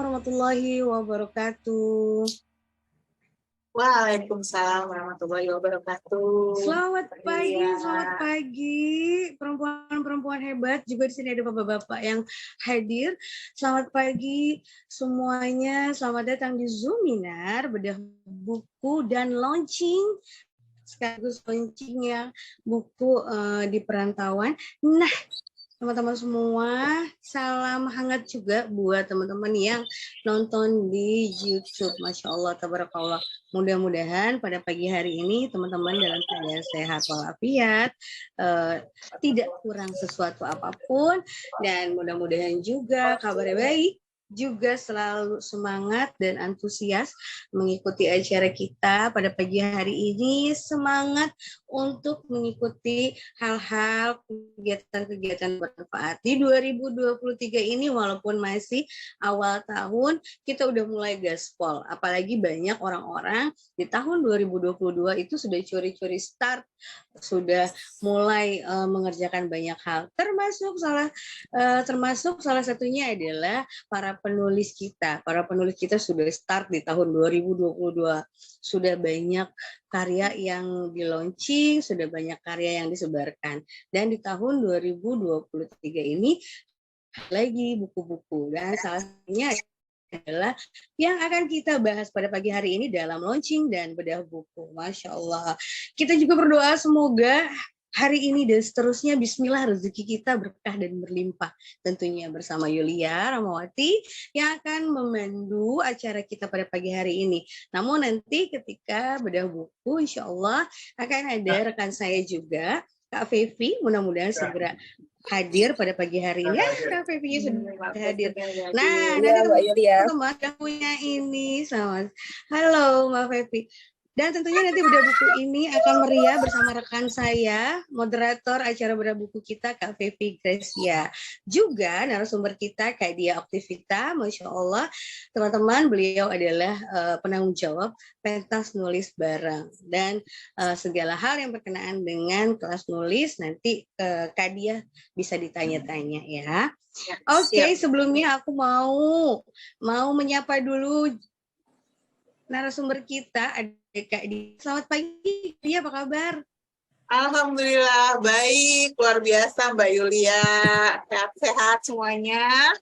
warahmatullahi wabarakatuh. Waalaikumsalam warahmatullahi wabarakatuh. Selamat pagi, perempuan-perempuan hebat. Juga di sini ada bapak-bapak yang hadir. Selamat pagi semuanya. Selamat datang di Zoominar bedah buku dan launching sekaligus launchingnya buku di perantauan. Nah, teman-teman semua, salam hangat juga buat teman-teman yang nonton di YouTube. Masya Allah, tabarakallah. Mudah-mudahan pada pagi hari ini teman-teman dalam keadaan sehat walafiat, tidak kurang sesuatu apapun, dan mudah-mudahan juga kabarnya baik, juga selalu semangat dan antusias mengikuti acara kita pada pagi hari ini. Semangat untuk mengikuti hal-hal kegiatan-kegiatan bermanfaat. Di 2023 ini walaupun masih awal tahun, kita udah mulai gaspol. Apalagi banyak orang-orang di tahun 2022 itu sudah curi-curi start, sudah mulai mengerjakan banyak hal. Termasuk salah satunya adalah para penulis kita. Para penulis kita sudah start di tahun 2022. Sudah banyak karya yang di-launching, sudah banyak karya yang disebarkan. Dan di tahun 2023 ini lagi buku-buku. Dan salah satunya adalah yang akan kita bahas pada pagi hari ini dalam launching dan bedah buku. Masya Allah. Kita juga berdoa semoga hari ini dan seterusnya bismillah rezeki kita berkah dan berlimpah, tentunya bersama Yulia Ramawati yang akan memandu acara kita pada pagi hari ini. Namun nanti ketika bedah buku insya Allah akan ada rekan saya juga, Kak Fevi, mudah-mudahan segera hadir pada pagi hari ini. Kak Fevi sudah hadir. Nah, nanti teman-teman yang punya ini sama. Halo Mbak Fevi. Dan tentunya nanti bedah buku ini akan meriah bersama rekan saya, moderator acara bedah buku kita, Kak Fevi Gracia. Juga narasumber kita, Kak Dia Oktivita, Masya Allah. Teman-teman, beliau adalah penanggung jawab pentas nulis bareng. Dan segala hal yang berkenaan dengan kelas nulis, nanti Kak Dia bisa ditanya-tanya ya. Oke, sebelumnya aku mau menyapa dulu narasumber kita, ada Kak Dia. Selamat pagi, Dia, apa kabar? Alhamdulillah, baik. Luar biasa Mbak Yulia. Sehat-sehat semuanya.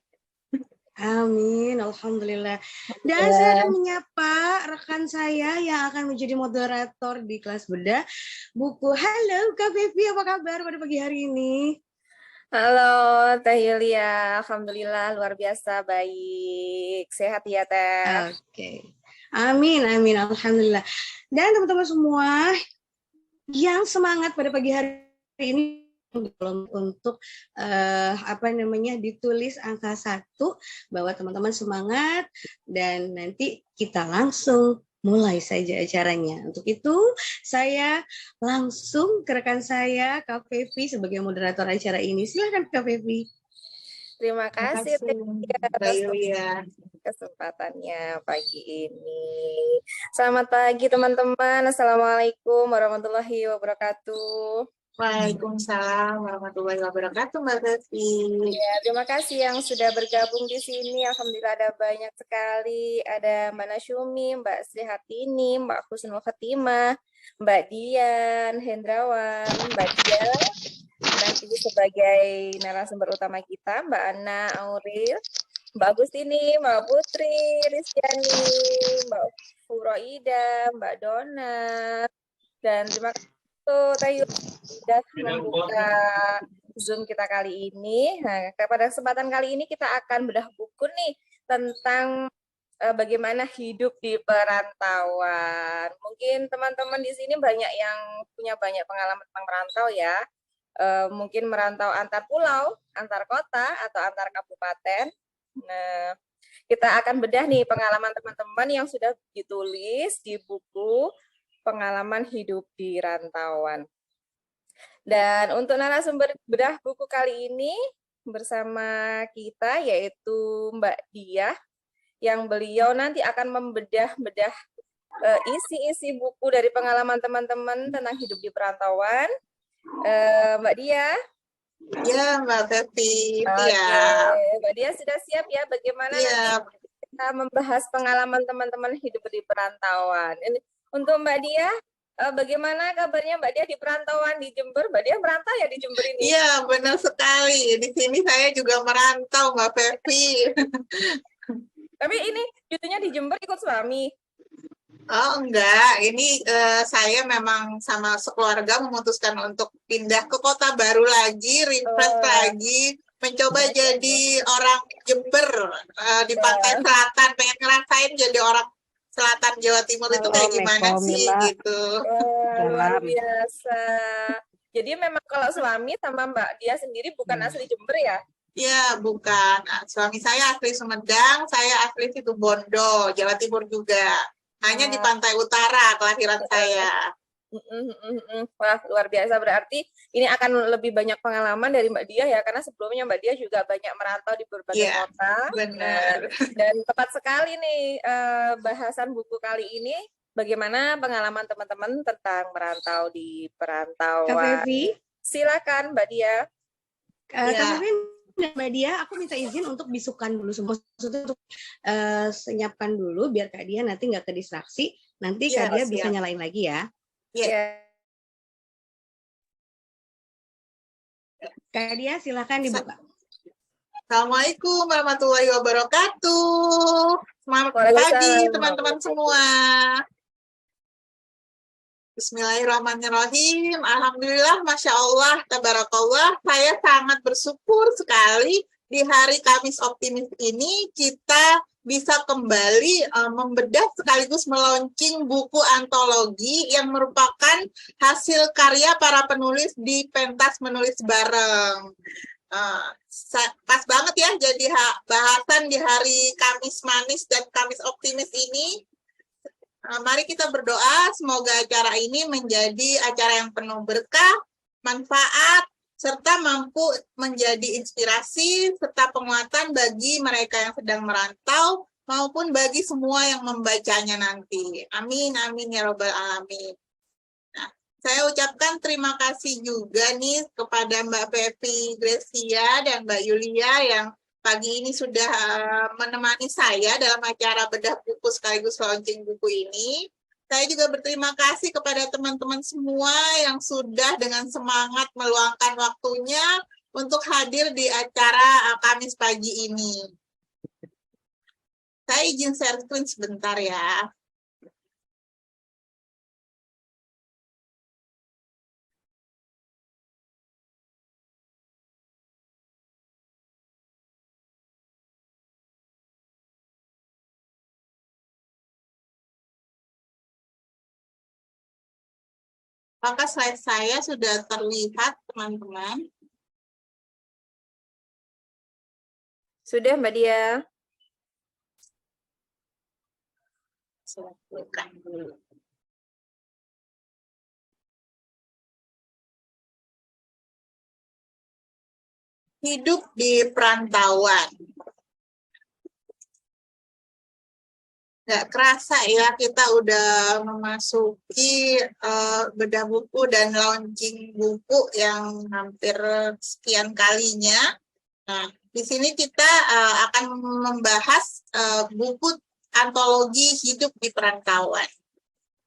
Amin, Alhamdulillah. Dan saya akan menyapa rekan saya yang akan menjadi moderator di kelas bedah buku. Halo Kak Fevi, apa kabar pada pagi hari ini? Halo Teh Yulia, Alhamdulillah luar biasa baik. Sehat ya Teh. Oke. Amin, amin, Alhamdulillah. Dan teman-teman semua yang semangat pada pagi hari ini untuk ditulis angka 1 bahwa teman-teman semangat dan nanti kita langsung mulai saja acaranya. Untuk itu saya langsung ke rekan saya Kak Fevi sebagai moderator acara ini. Silakan Kak Fevi. Terima kasih atas kesempatannya pagi ini. Selamat pagi teman-teman. Assalamualaikum warahmatullahi wabarakatuh. Waalaikumsalam warahmatullahi wabarakatuh Mbak Fevi. Ya, terima kasih yang sudah bergabung di sini. Alhamdulillah ada banyak sekali. Ada Mbak Nasyumi, Mbak Sri Hatini, Mbak Husnul Khatimah, Mbak Dian, Hendrawan, Mbak Dia. Nanti sebagai narasumber utama kita, Mbak Ana Auril, Mbak Agustini, Mbak Putri, Rizkyani, Mbak Furoida, Mbak Dona, dan terima kasih Tayu sudah membuka Zoom kita kali ini. Nah, pada kesempatan kali ini kita akan bedah buku nih tentang bagaimana hidup di perantauan. Mungkin teman-teman di sini banyak yang punya banyak pengalaman tentang merantau ya. Mungkin merantau antar pulau, antar kota, atau antar kabupaten. Nah, kita akan bedah nih pengalaman teman-teman yang sudah ditulis di buku Pengalaman Hidup di Rantauan. Dan untuk narasumber bedah buku kali ini bersama kita yaitu Mbak Dia, yang beliau nanti akan membedah-bedah isi-isi buku dari pengalaman teman-teman tentang hidup di perantauan. Mbak Dia. Ya, Mbak Fevi. Oke, Mbak Dia sudah siap ya? Bagaimana nanti kita membahas pengalaman teman-teman hidup di perantauan. Ini untuk Mbak Dia, bagaimana kabarnya Mbak Dia di perantauan di Jember? Mbak Dia merantau ya di Jember ini? Iya, benar sekali. Di sini saya juga merantau, Mbak Fevi. Tapi ini cutinya di Jember ikut suami. Oh enggak, ini saya memang sama sekeluarga memutuskan untuk pindah ke kota baru lagi, refresh lagi, mencoba jadi orang Jember di pantai selatan, pengen ngerasain jadi orang selatan Jawa Timur itu kayak gimana sih gitu. Luar biasa. Jadi memang kalau suami sama Mbak Dia sendiri bukan asli Jember ya? Iya, bukan. Nah, suami saya asli Sumedang, saya asli Situbondo, Jawa Timur juga. Hanya di pantai utara kelahiran saya. Wah, luar biasa. Berarti ini akan lebih banyak pengalaman dari Mbak Dia ya, karena sebelumnya Mbak Dia juga banyak merantau di berbagai kota. Benar. Dan tepat sekali nih bahasan buku kali ini, bagaimana pengalaman teman-teman tentang merantau di perantauan. Kak Fevi, silakan Mbak Dia. Kak Fevi, Mbak Dia, aku minta izin untuk bisukan dulu, maksudnya untuk senyapkan dulu biar Kak Dia nanti nggak kedistraksi, nanti Kak Dia bisa nyalain lagi ya. Kak Dia, silakan dibuka. Assalamualaikum warahmatullahi wabarakatuh. Selamat pagi teman-teman semua. Bismillahirrahmanirrahim. Alhamdulillah, Masya Allah, Tabarakallah. Saya sangat bersyukur sekali di hari Kamis Optimis ini kita bisa kembali membedah sekaligus meluncing buku antologi yang merupakan hasil karya para penulis di Pentas Menulis Bareng. Pas banget ya jadi bahasan di hari Kamis Manis dan Kamis Optimis ini. Mari kita berdoa semoga acara ini menjadi acara yang penuh berkah, manfaat, serta mampu menjadi inspirasi serta penguatan bagi mereka yang sedang merantau maupun bagi semua yang membacanya nanti. Amin, amin ya robbal alamin. Nah, saya ucapkan terima kasih juga nih kepada Mbak Fevi Gracia dan Mbak Yulia yang pagi ini sudah menemani saya dalam acara bedah buku sekaligus launching buku ini. Saya juga berterima kasih kepada teman-teman semua yang sudah dengan semangat meluangkan waktunya untuk hadir di acara Kamis pagi ini. Saya izin share screen sebentar ya. Maka slide saya sudah terlihat, teman-teman. Sudah, Mbak Dia. Saya buka dulu. Hidup di perantauan. Nggak kerasa ya kita udah memasuki bedah buku dan launching buku yang hampir sekian kalinya. Nah, di sini kita akan membahas buku antologi hidup di perantauan.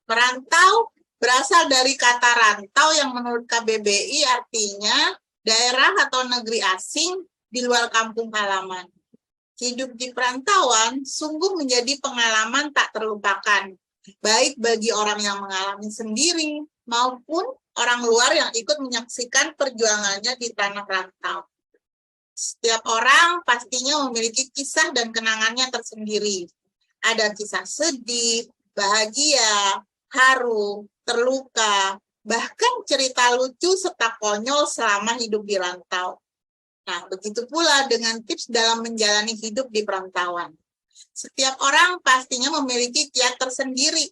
Merantau berasal dari kata rantau yang menurut KBBI artinya daerah atau negeri asing di luar kampung halaman. Hidup di perantauan sungguh menjadi pengalaman tak terlupakan, baik bagi orang yang mengalami sendiri maupun orang luar yang ikut menyaksikan perjuangannya di tanah rantau. Setiap orang pastinya memiliki kisah dan kenangannya tersendiri. Ada kisah sedih, bahagia, haru, terluka, bahkan cerita lucu serta konyol selama hidup di rantau. Nah, begitu pula dengan tips dalam menjalani hidup di perantauan. Setiap orang pastinya memiliki kiat tersendiri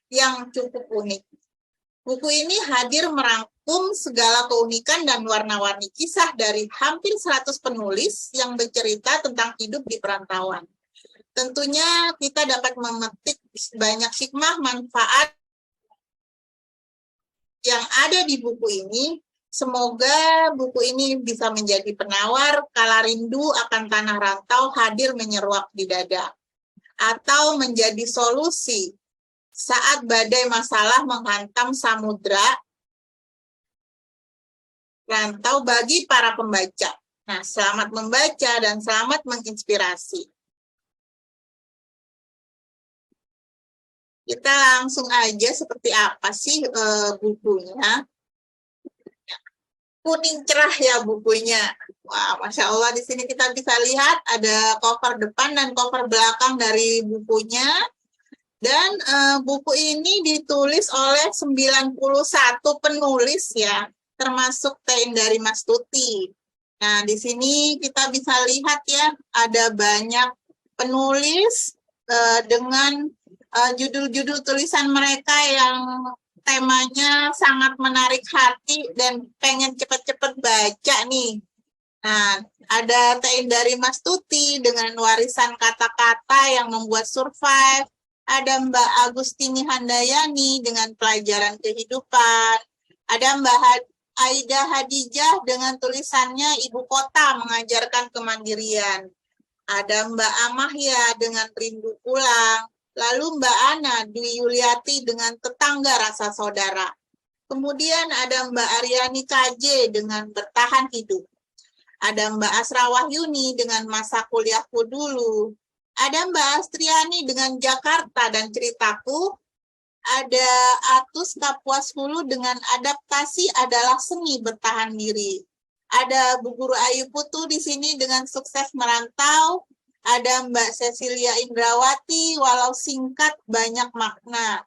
yang cukup unik. Buku ini hadir merangkum segala keunikan dan warna-warni kisah dari hampir 100 penulis yang bercerita tentang hidup di perantauan. Tentunya kita dapat memetik banyak hikmah manfaat yang ada di buku ini. Semoga buku ini bisa menjadi penawar kala rindu akan tanah rantau hadir menyeruak di dada. atau menjadi solusi saat badai masalah menghantam samudra rantau bagi para pembaca. Nah, selamat membaca dan selamat menginspirasi. Kita langsung aja seperti apa sih bukunya. Kuning cerah ya bukunya. Wah, Masya Allah, di sini kita bisa lihat ada cover depan dan cover belakang dari bukunya. Dan buku ini ditulis oleh 91 penulis ya, termasuk Tein dari Mas Tuti. Nah, di sini kita bisa lihat ya, ada banyak penulis dengan judul-judul tulisan mereka yang temanya sangat menarik hati dan pengen cepet-cepet baca nih. Nah, ada Tein dari Mas Tuti dengan warisan kata-kata yang membuat survive. Ada Mbak Agustini Handayani dengan pelajaran kehidupan. Ada Mbak Aida Hadijah dengan tulisannya Ibu Kota Mengajarkan Kemandirian. Ada Mbak Amahya dengan Rindu Pulang. Lalu Mbak Ana Dwi Yuliati dengan Tetangga Rasa Saudara. Kemudian ada Mbak Aryani KJ dengan Bertahan Hidup. Ada Mbak Asra Wahyuni dengan Masa Kuliahku Dulu. Ada Mbak Astriani dengan Jakarta dan Ceritaku. Ada Atus Kapuas Hulu dengan Adaptasi Adalah Seni Bertahan Diri. Ada Bu Guru Ayu Putu di sini dengan Sukses Merantau. Ada Mbak Cecilia Indrawati, Walau Singkat Banyak Makna.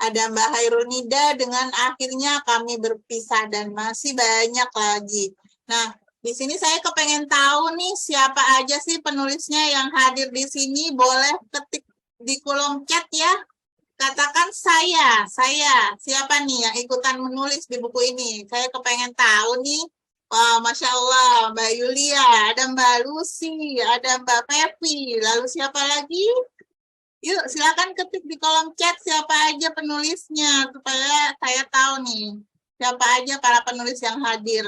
Ada Mbak Hairunida dengan Akhirnya Kami Berpisah, dan masih banyak lagi. Nah, di sini saya kepengen tahu nih siapa aja sih penulisnya yang hadir di sini. Boleh ketik di kolom chat ya. Katakan saya. Siapa nih yang ikutan menulis di buku ini? Saya kepengen tahu nih. Wah, Masya Allah, Mbak Yulia, ada Mbak Lucy, ada Mbak Pepi. Lalu siapa lagi? Yuk, silakan ketik di kolom chat siapa aja penulisnya supaya saya tahu nih siapa aja para penulis yang hadir.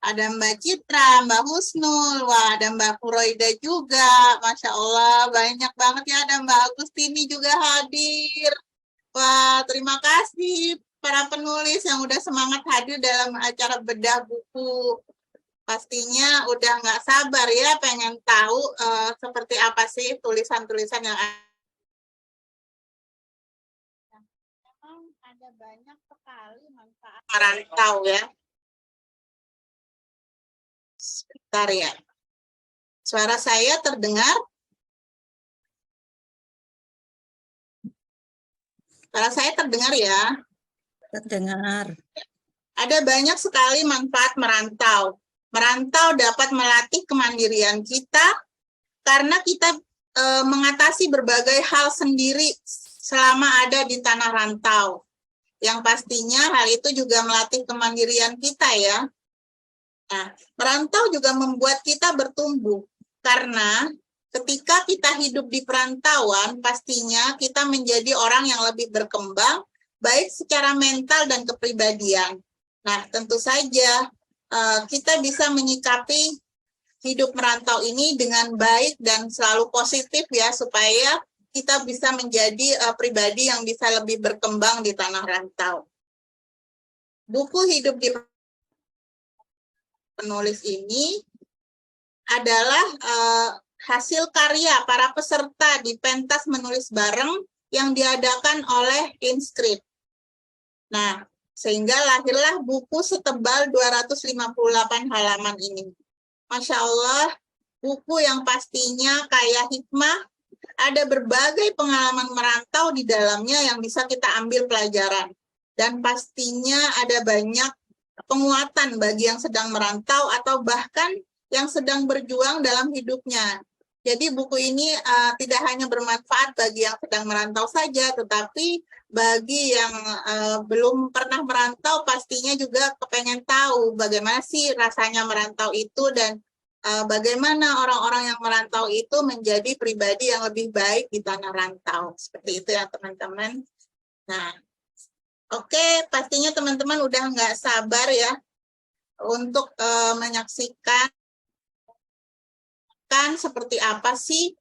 Ada Mbak Citra, Mbak Husnul, wah ada Mbak Furoida juga, Masya Allah, banyak banget ya, ada Mbak Agustini juga hadir. Wah, terima kasih para penulis yang udah semangat hadir dalam acara bedah buku. Pastinya udah nggak sabar ya, pengen tahu seperti apa sih tulisan-tulisan yang memang ada banyak sekali manfaat merantau ya. Sebentar ya. Suara saya terdengar? Suara saya terdengar ya? Terdengar. Ada banyak sekali manfaat merantau. Merantau dapat melatih kemandirian kita karena kita mengatasi berbagai hal sendiri selama ada di tanah rantau. Yang pastinya hal itu juga melatih kemandirian kita ya. Nah, merantau juga membuat kita bertumbuh, karena ketika kita hidup di perantauan, pastinya kita menjadi orang yang lebih berkembang, baik secara mental dan kepribadian. Nah, tentu saja kita bisa menyikapi hidup merantau ini dengan baik dan selalu positif ya, supaya kita bisa menjadi pribadi yang bisa lebih berkembang di tanah rantau. Buku Hidup di Penulis ini adalah hasil karya para peserta di pentas menulis bareng yang diadakan oleh Inscript. Nah, sehingga lahirlah buku setebal 258 halaman ini. Masya Allah, buku yang pastinya kaya hikmah, ada berbagai pengalaman merantau di dalamnya yang bisa kita ambil pelajaran. Dan pastinya ada banyak penguatan bagi yang sedang merantau atau bahkan yang sedang berjuang dalam hidupnya. Jadi buku ini tidak hanya bermanfaat bagi yang sedang merantau saja, tetapi bagi yang belum pernah merantau pastinya juga kepengen tahu bagaimana sih rasanya merantau itu dan bagaimana orang-orang yang merantau itu menjadi pribadi yang lebih baik di tanah rantau. Seperti itu ya teman-teman. Nah, oke, pastinya teman-teman udah nggak sabar ya untuk menyaksikan seperti apa sih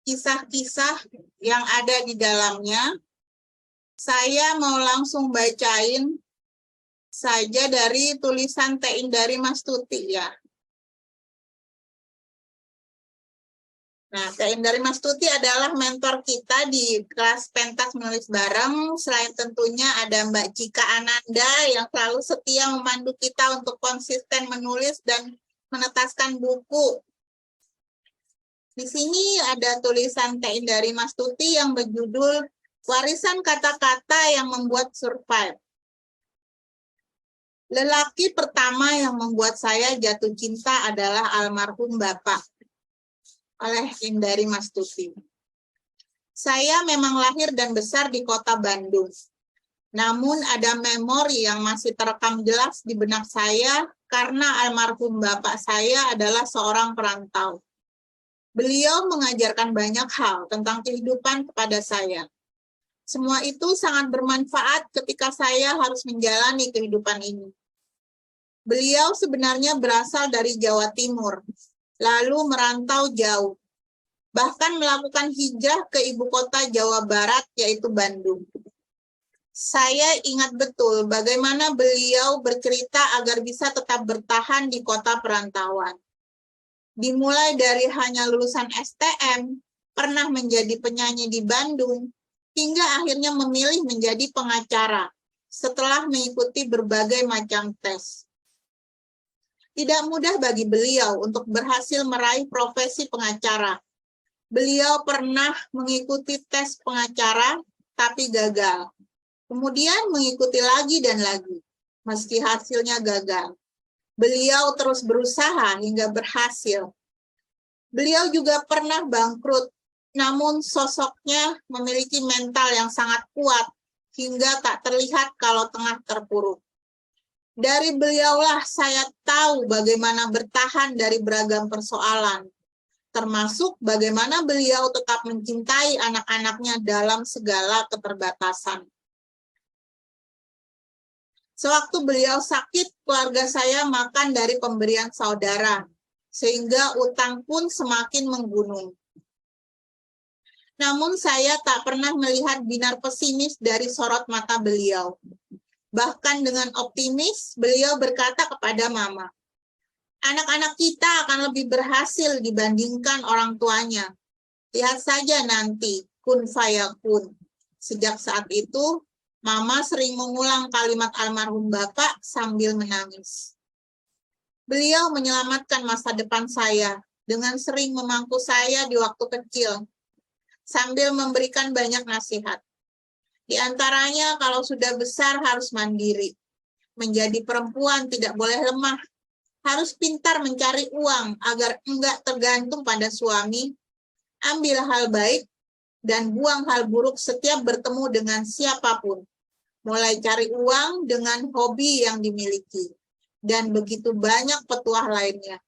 kisah-kisah yang ada di dalamnya. Saya mau langsung bacain saja dari tulisan Teh Indari Mastuti ya. Nah, Teh Indari Mastuti adalah mentor kita di kelas pentas menulis bareng. Selain tentunya ada Mbak Cika Ananda yang selalu setia memandu kita untuk konsisten menulis dan menetaskan buku. Di sini ada tulisan Teh Indari Mastuti yang berjudul Warisan Kata-Kata yang Membuat Survive. Lelaki pertama yang membuat saya jatuh cinta adalah almarhum Bapak, oleh Indari Mastuti. Saya memang lahir dan besar di kota Bandung. Namun ada memori yang masih terekam jelas di benak saya karena almarhum bapak saya adalah seorang perantau. Beliau mengajarkan banyak hal tentang kehidupan kepada saya. Semua itu sangat bermanfaat ketika saya harus menjalani kehidupan ini. Beliau sebenarnya berasal dari Jawa Timur, lalu merantau jauh. Bahkan melakukan hijrah ke ibu kota Jawa Barat, yaitu Bandung. Saya ingat betul bagaimana beliau bercerita agar bisa tetap bertahan di kota perantauan. Dimulai dari hanya lulusan STM, pernah menjadi penyanyi di Bandung, hingga akhirnya memilih menjadi pengacara setelah mengikuti berbagai macam tes. Tidak mudah bagi beliau untuk berhasil meraih profesi pengacara. Beliau pernah mengikuti tes pengacara, tapi gagal. Kemudian mengikuti lagi dan lagi, meski hasilnya gagal. Beliau terus berusaha hingga berhasil. Beliau juga pernah bangkrut, namun sosoknya memiliki mental yang sangat kuat, hingga tak terlihat kalau tengah terpuruk. Dari beliaulah saya tahu bagaimana bertahan dari beragam persoalan, termasuk bagaimana beliau tetap mencintai anak-anaknya dalam segala keterbatasan. Sewaktu beliau sakit, keluarga saya makan dari pemberian saudara, sehingga utang pun semakin menggunung. Namun saya tak pernah melihat binar pesimis dari sorot mata beliau. Bahkan dengan optimis, beliau berkata kepada Mama, anak-anak kita akan lebih berhasil dibandingkan orang tuanya. Lihat saja nanti, kun fayakun. Sejak saat itu, Mama sering mengulang kalimat almarhum Bapak sambil menangis. Beliau menyelamatkan masa depan saya dengan sering memangku saya di waktu kecil, sambil memberikan banyak nasihat. Di antaranya, kalau sudah besar harus mandiri. Menjadi perempuan tidak boleh lemah. Harus pintar mencari uang agar enggak tergantung pada suami. Ambil hal baik dan buang hal buruk setiap bertemu dengan siapapun. Mulai cari uang dengan hobi yang dimiliki. Dan begitu banyak petuah lainnya.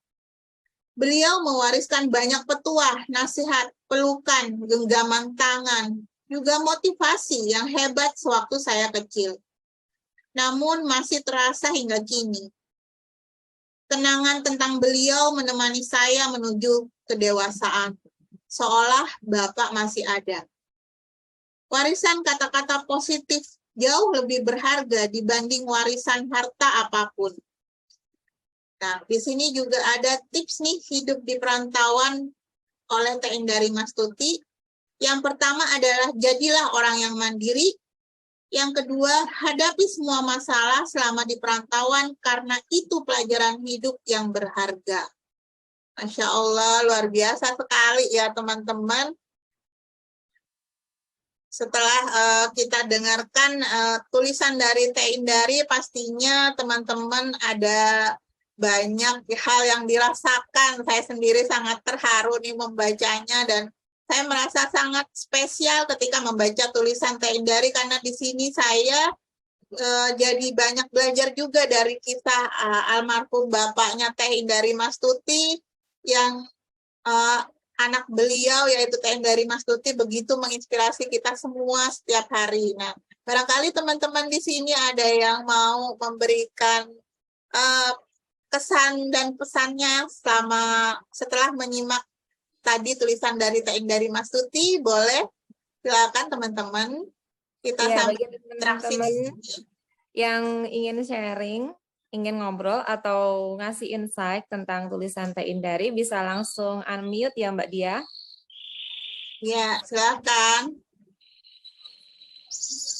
Beliau mewariskan banyak petuah, nasihat, pelukan, genggaman tangan, juga motivasi yang hebat sewaktu saya kecil. Namun masih terasa hingga kini. Kenangan tentang beliau menemani saya menuju kedewasaan, seolah Bapak masih ada. Warisan kata-kata positif jauh lebih berharga dibanding warisan harta apapun. Nah, di sini juga ada tips nih hidup di perantauan oleh Teh Indari Mastuti. Yang pertama adalah jadilah orang yang mandiri. Yang kedua, hadapi semua masalah selama di perantauan karena itu pelajaran hidup yang berharga. Masya Allah, luar biasa sekali ya teman-teman. Setelah kita dengarkan tulisan dari Teh Indari, pastinya teman-teman ada banyak hal yang dirasakan. Saya sendiri sangat terharu nih membacanya dan saya merasa sangat spesial ketika membaca tulisan Teh Indari karena di sini saya jadi banyak belajar juga dari kisah almarhum bapaknya Teh Indari Mastuti yang anak beliau yaitu Teh Indari Mastuti begitu menginspirasi kita semua setiap hari. Nah, barangkali teman-teman di sini ada yang mau memberikan kesan dan pesannya setelah menyimak tadi tulisan dari Teh dari Mas Tuti, boleh silakan teman-teman kita Ya, sambil bagi interaksi di teman-teman sini. yang ingin sharing, ingin ngobrol atau ngasih insight tentang tulisan Teh Indari, bisa langsung unmute ya Mbak Dia. Ya, silakan.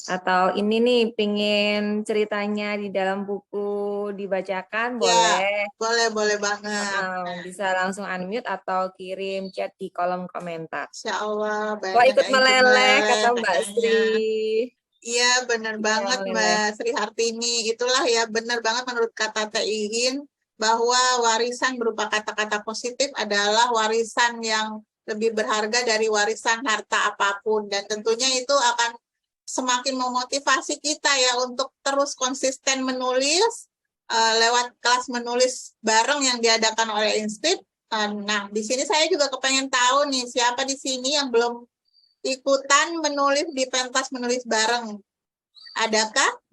Atau ini nih, pingin ceritanya di dalam buku dibacakan, Ya, boleh. boleh banget. Bisa langsung unmute atau kirim chat di kolom komentar. Insya Allah Wah, banyak ikut yang meleleh, kata Mbak kayaknya. Sri. Iya, benar Iya, banget meleleh. Mbak Sri Hartini. Itulah ya, benar banget menurut kata Teh Iin bahwa warisan berupa kata-kata positif adalah warisan yang lebih berharga dari warisan harta apapun. Dan tentunya itu akan semakin memotivasi kita ya untuk terus konsisten menulis lewat kelas menulis bareng yang diadakan oleh Instit. Nah, di sini saya juga kepengen tahu nih siapa di sini yang belum ikutan menulis di pentas menulis bareng. Adakah?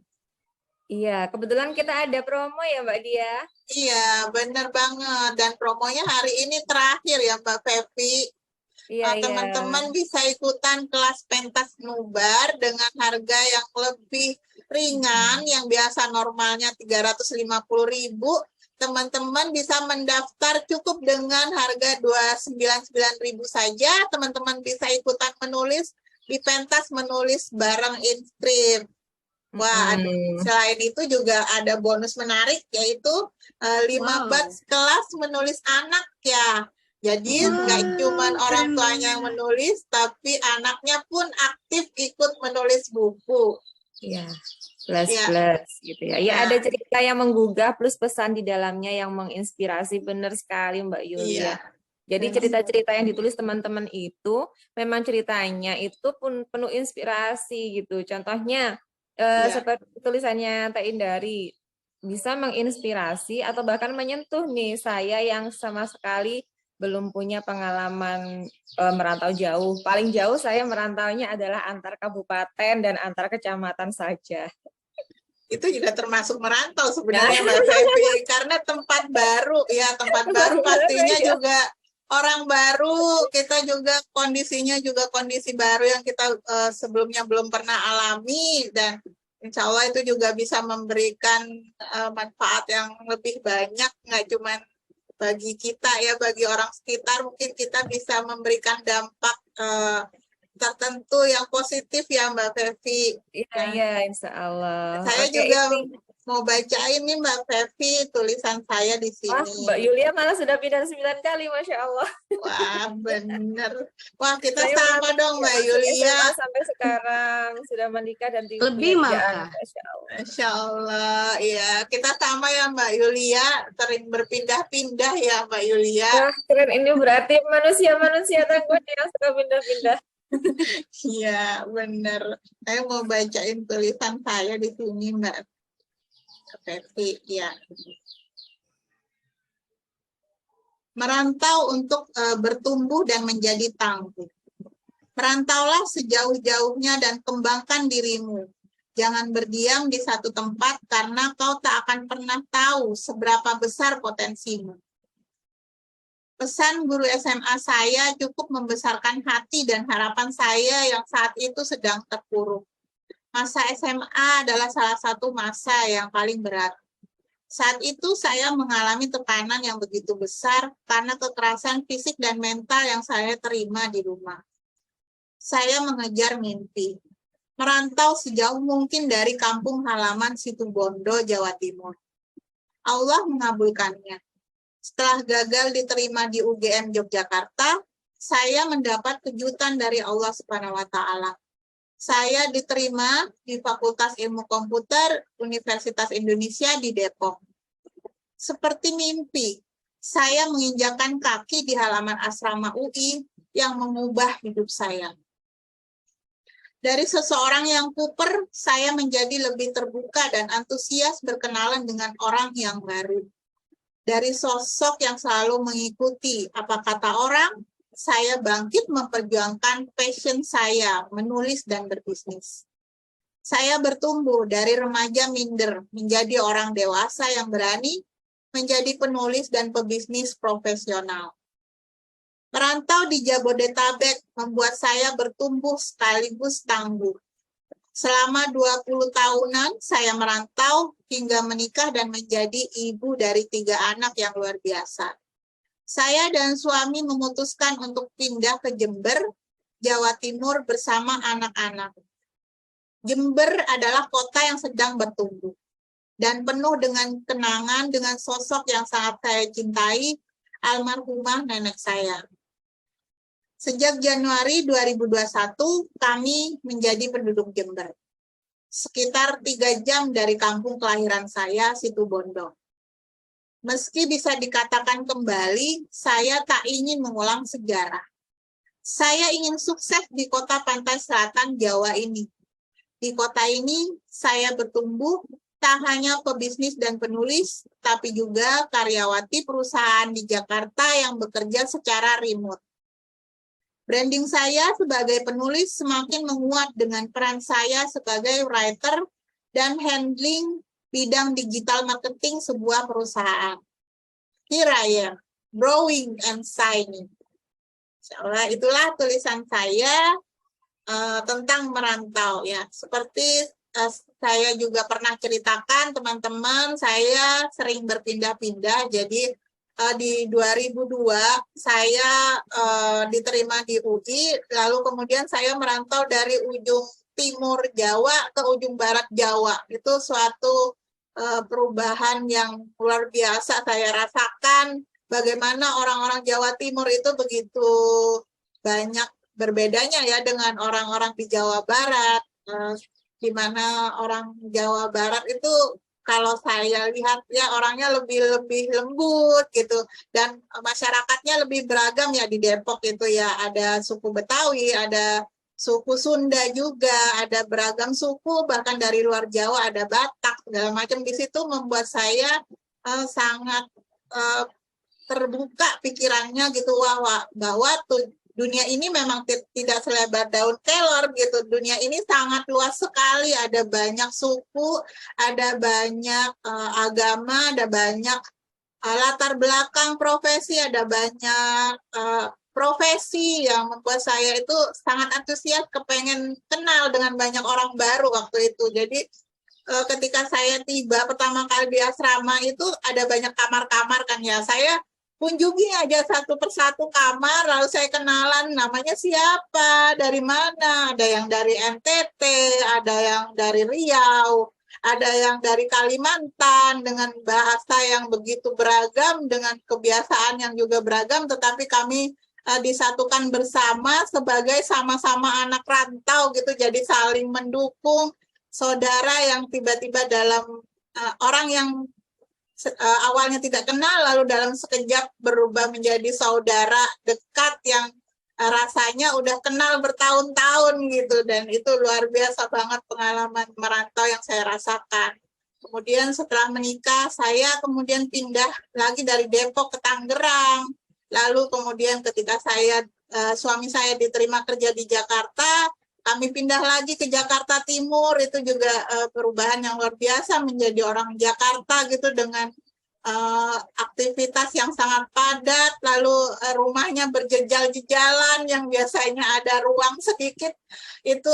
Iya, kebetulan kita ada promo ya Mbak Dia. Iya, benar banget. Dan promonya hari ini terakhir ya Mbak Fevi. Iya, Teman-teman bisa ikutan kelas pentas nubar dengan harga yang lebih ringan, yang biasa normalnya 350.000. Teman-teman bisa mendaftar cukup dengan harga 299.000 saja. Teman-teman bisa ikutan menulis di pentas menulis bareng Inscript. Wah, selain itu juga ada bonus menarik yaitu 5 batch kelas menulis anak ya. Jadi nggak cuma orang tuanya yang menulis, tapi anaknya pun aktif ikut menulis buku. Iya, plus gitu ya. Iya, ada cerita yang menggugah plus pesan di dalamnya yang menginspirasi, benar sekali Mbak Yulia. Iya. Jadi cerita-cerita yang ditulis teman-teman itu memang ceritanya itu pun penuh inspirasi gitu. Contohnya seperti tulisannya Teh Indari bisa menginspirasi atau bahkan menyentuh nih saya yang sama sekali belum punya pengalaman merantau jauh. Paling jauh saya merantaunya adalah antar kabupaten dan antar kecamatan saja. Itu juga termasuk merantau sebenarnya Mbak Fevi, karena tempat baru ya, tempat baru pastinya juga orang baru, kita juga kondisinya juga kondisi baru yang kita sebelumnya belum pernah alami, dan insya Allah itu juga bisa memberikan manfaat yang lebih banyak, nggak cuma bagi kita ya, bagi orang sekitar, mungkin kita bisa memberikan dampak tertentu yang positif ya Mbak Fevi. Iya, insya Allah. Saya juga mau bacain nih Mbak Fevi tulisan saya di sini. Wah, Mbak Yulia malah sudah pindah 9 kali, Masya Allah. Wah, bener. Wah, kita sama dong Mbak Yulia. Sampai sekarang sudah menikah dan lebih malah. Masya Allah, ya kita sama ya Mbak Yulia, sering berpindah-pindah ya Mbak Yulia. Wah, keren, ini berarti manusia-manusia takut yang suka pindah-pindah. Iya, bener. Saya mau bacain tulisan saya di sini Mbak Fevi, ya. Merantau untuk bertumbuh dan menjadi tangguh. Merantaulah sejauh-jauhnya dan kembangkan dirimu. Jangan berdiam di satu tempat karena kau tak akan pernah tahu seberapa besar potensimu. Pesan guru SMA saya cukup membesarkan hati dan harapan saya yang saat itu sedang terpuruk. Masa SMA adalah salah satu masa yang paling berat. Saat itu saya mengalami tekanan yang begitu besar karena kekerasan fisik dan mental yang saya terima di rumah. Saya mengejar mimpi, merantau sejauh mungkin dari kampung halaman Situbondo, Jawa Timur. Allah mengabulkannya. Setelah gagal diterima di UGM Yogyakarta, saya mendapat kejutan dari Allah Subhanahu wa Ta'ala. Saya diterima di Fakultas Ilmu Komputer Universitas Indonesia di Depok. Seperti mimpi, saya menginjakkan kaki di halaman asrama UI yang mengubah hidup saya. Dari seseorang yang kuper, saya menjadi lebih terbuka dan antusias berkenalan dengan orang yang baru. Dari sosok yang selalu mengikuti apa kata orang, saya bangkit memperjuangkan passion saya, menulis dan berbisnis. Saya bertumbuh dari remaja minder menjadi orang dewasa yang berani, menjadi penulis dan pebisnis profesional. Merantau di Jabodetabek membuat saya bertumbuh sekaligus tangguh. Selama 20 tahunan saya merantau hingga menikah dan menjadi ibu dari 3 anak yang luar biasa. Saya dan suami memutuskan untuk pindah ke Jember, Jawa Timur bersama anak-anak. Jember adalah kota yang sedang bertumbuh dan penuh dengan kenangan dengan sosok yang sangat saya cintai, almarhumah nenek saya. Sejak Januari 2021, kami menjadi penduduk Jember. Sekitar 3 jam dari kampung kelahiran saya, Situbondo. Meski bisa dikatakan kembali, saya tak ingin mengulang sejarah. Saya ingin sukses di kota pantai selatan Jawa ini. Di kota ini, saya bertumbuh tak hanya pebisnis dan penulis, tapi juga karyawati perusahaan di Jakarta yang bekerja secara remote. Branding saya sebagai penulis semakin menguat dengan peran saya sebagai writer dan handling bidang digital marketing sebuah perusahaan. Here I am, growing and shining. Insyaallah, itulah tulisan saya tentang merantau ya. Seperti saya juga pernah ceritakan teman-teman, saya sering berpindah-pindah. Jadi di 2002 saya diterima di UI, lalu kemudian saya merantau dari ujung timur Jawa ke ujung barat Jawa. Itu suatu perubahan yang luar biasa saya rasakan, bagaimana orang-orang Jawa Timur itu begitu banyak berbedanya ya dengan orang-orang di Jawa Barat, di mana orang Jawa Barat itu kalau saya lihat ya orangnya lebih lembut gitu, dan masyarakatnya lebih beragam ya. Di Depok itu ya ada suku Betawi, ada suku Sunda juga, ada beragam suku, bahkan dari luar Jawa ada Batak segala macam. Di situ membuat saya sangat terbuka pikirannya gitu, bahwa dunia ini memang tidak selebar daun kelor gitu. Dunia ini sangat luas sekali, ada banyak suku, ada banyak agama, ada banyak latar belakang profesi, ada banyak profesi yang membuat saya itu sangat antusias, kepengen kenal dengan banyak orang baru waktu itu. Jadi ketika saya tiba pertama kali di asrama itu ada banyak kamar-kamar kan ya, saya kunjungi aja satu persatu kamar, lalu saya kenalan namanya siapa, dari mana, ada yang dari NTT, ada yang dari Riau, ada yang dari Kalimantan, dengan bahasa yang begitu beragam, dengan kebiasaan yang juga beragam, tetapi kami disatukan bersama sebagai sama-sama anak rantau gitu, jadi saling mendukung, saudara yang tiba-tiba dalam orang yang awalnya tidak kenal, lalu dalam sekejap berubah menjadi saudara dekat yang rasanya udah kenal bertahun-tahun gitu. Dan itu luar biasa banget pengalaman merantau yang saya rasakan. Kemudian setelah menikah, saya kemudian pindah lagi dari Depok ke Tangerang. Lalu kemudian ketika suami saya diterima kerja di Jakarta, kami pindah lagi ke Jakarta Timur. Itu juga perubahan yang luar biasa, menjadi orang Jakarta gitu, dengan aktivitas yang sangat padat, lalu rumahnya berjejal-jejalan, yang biasanya ada ruang sedikit, itu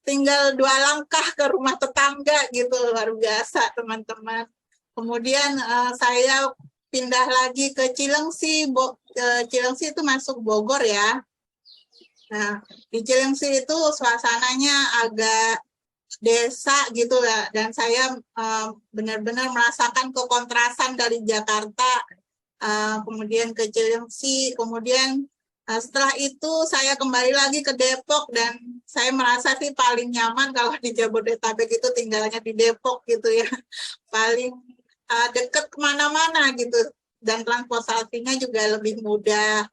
tinggal 2 langkah ke rumah tetangga gitu, luar biasa teman-teman. Kemudian saya pindah lagi ke Cilengsi. Cilengsi itu masuk Bogor ya. Nah, di Cilengsi itu suasananya agak desa gitu ya, dan saya benar-benar merasakan kekontrasan dari Jakarta kemudian ke Cilengsi. Kemudian setelah itu saya kembali lagi ke Depok, dan saya merasa sih paling nyaman kalau di Jabodetabek itu tinggalnya di Depok gitu ya, paling dekat kemana-mana gitu, dan transportasinya juga lebih mudah.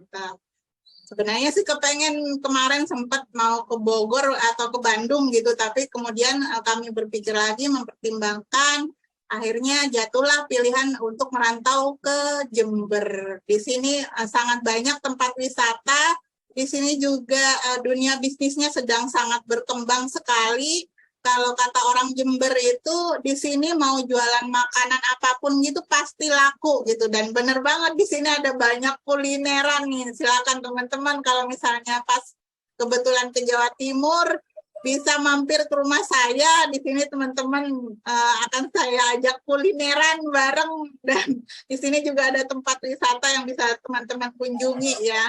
Sebenarnya sih kepengen kemarin sempat mau ke Bogor atau ke Bandung gitu, tapi kemudian kami berpikir lagi, mempertimbangkan, akhirnya jatuhlah pilihan untuk merantau ke Jember. Di sini sangat banyak tempat wisata, di sini juga dunia bisnisnya sedang sangat berkembang sekali, kalau kata orang Jember itu di sini mau jualan makanan apapun gitu pasti laku gitu, dan bener banget di sini ada banyak kulineran nih. Silakan teman-teman kalau misalnya pas kebetulan ke Jawa Timur bisa mampir ke rumah saya. Di sini teman-teman akan saya ajak kulineran bareng, dan di sini juga ada tempat wisata yang bisa teman-teman kunjungi ya.